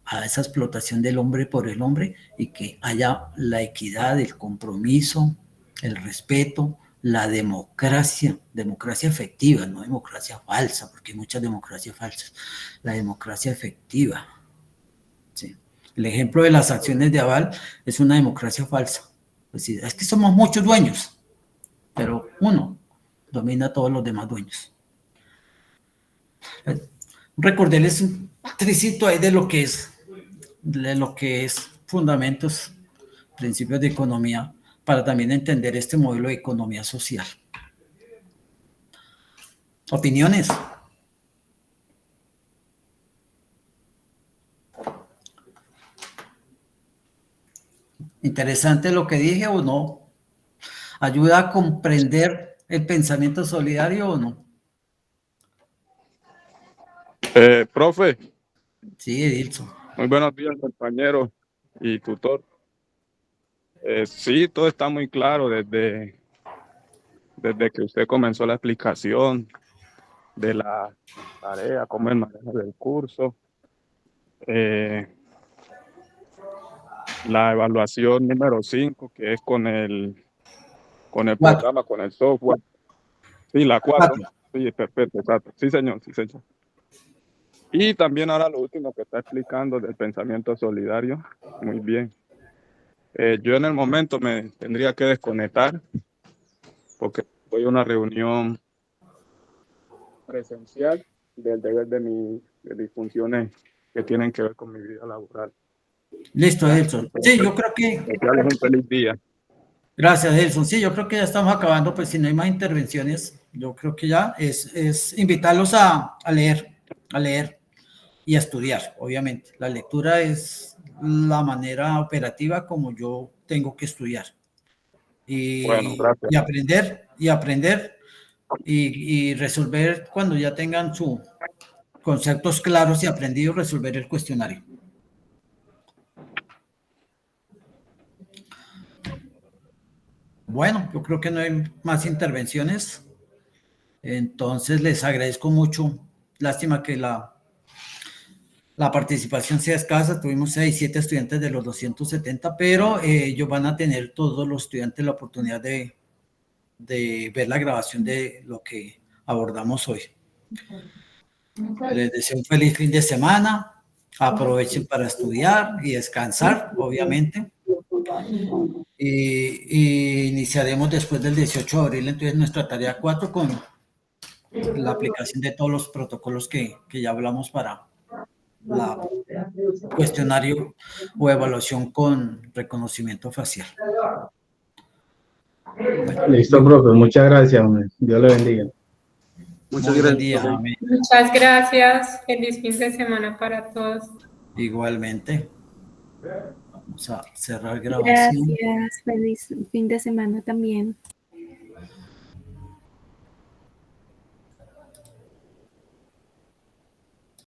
a esa explotación del hombre por el hombre y que haya la equidad, el compromiso, el respeto, la democracia efectiva, no democracia falsa, porque hay muchas democracias falsas, la democracia efectiva. Sí. El ejemplo de las acciones de Aval es una democracia falsa. Es que somos muchos dueños, pero uno domina a todos los demás dueños. Recordarles un tricito ahí de lo que es fundamentos, principios de economía, para también entender este modelo de economía social. ¿Opiniones? ¿Interesante lo que dije o no? ¿Ayuda a comprender el pensamiento solidario o no?
Profe,
Sí, Edilson.
muy buenos días, compañero y tutor. Sí, todo está muy claro desde que usted comenzó la explicación de la tarea, cómo es el manejo del curso, la evaluación número 5, que es con el programa, con el software. Sí, la 4. Sí, perfecto, exacto. Sí, señor, sí, señor. Y también ahora lo último que está explicando del pensamiento solidario. Muy bien. Yo en el momento me tendría que desconectar porque voy a una reunión presencial del deber de mis funciones que tienen que ver con mi vida laboral.
Listo, Edilson. Sí, yo creo que...
Desearles un feliz día.
Gracias, Edilson. Sí, yo creo que ya estamos acabando, pues si no hay más intervenciones, yo creo que ya es invitarlos a leer y a estudiar, obviamente. La lectura es la manera operativa como yo tengo que estudiar.
Bueno, gracias.
Y aprender y resolver cuando ya tengan sus conceptos claros y aprendidos, resolver el cuestionario. Bueno, yo creo que no hay más intervenciones. Entonces les agradezco mucho. Lástima que la participación sea escasa. Tuvimos 7 estudiantes de los 270, pero ellos van a tener todos los estudiantes la oportunidad de ver la grabación de lo que abordamos hoy. Les deseo un feliz fin de semana. Aprovechen para estudiar y descansar, obviamente. Y iniciaremos después del 18 de abril, entonces nuestra tarea 4 con la aplicación de todos los protocolos que ya hablamos para la cuestionario o evaluación con reconocimiento facial.
Bueno. Listo, profe, muchas gracias, hombre. Dios le bendiga.
Muchas gracias.
Día, amén.
Muchas gracias. Feliz fin de semana para todos.
Igualmente. Vamos a cerrar grabación.
Gracias. Feliz fin de semana también.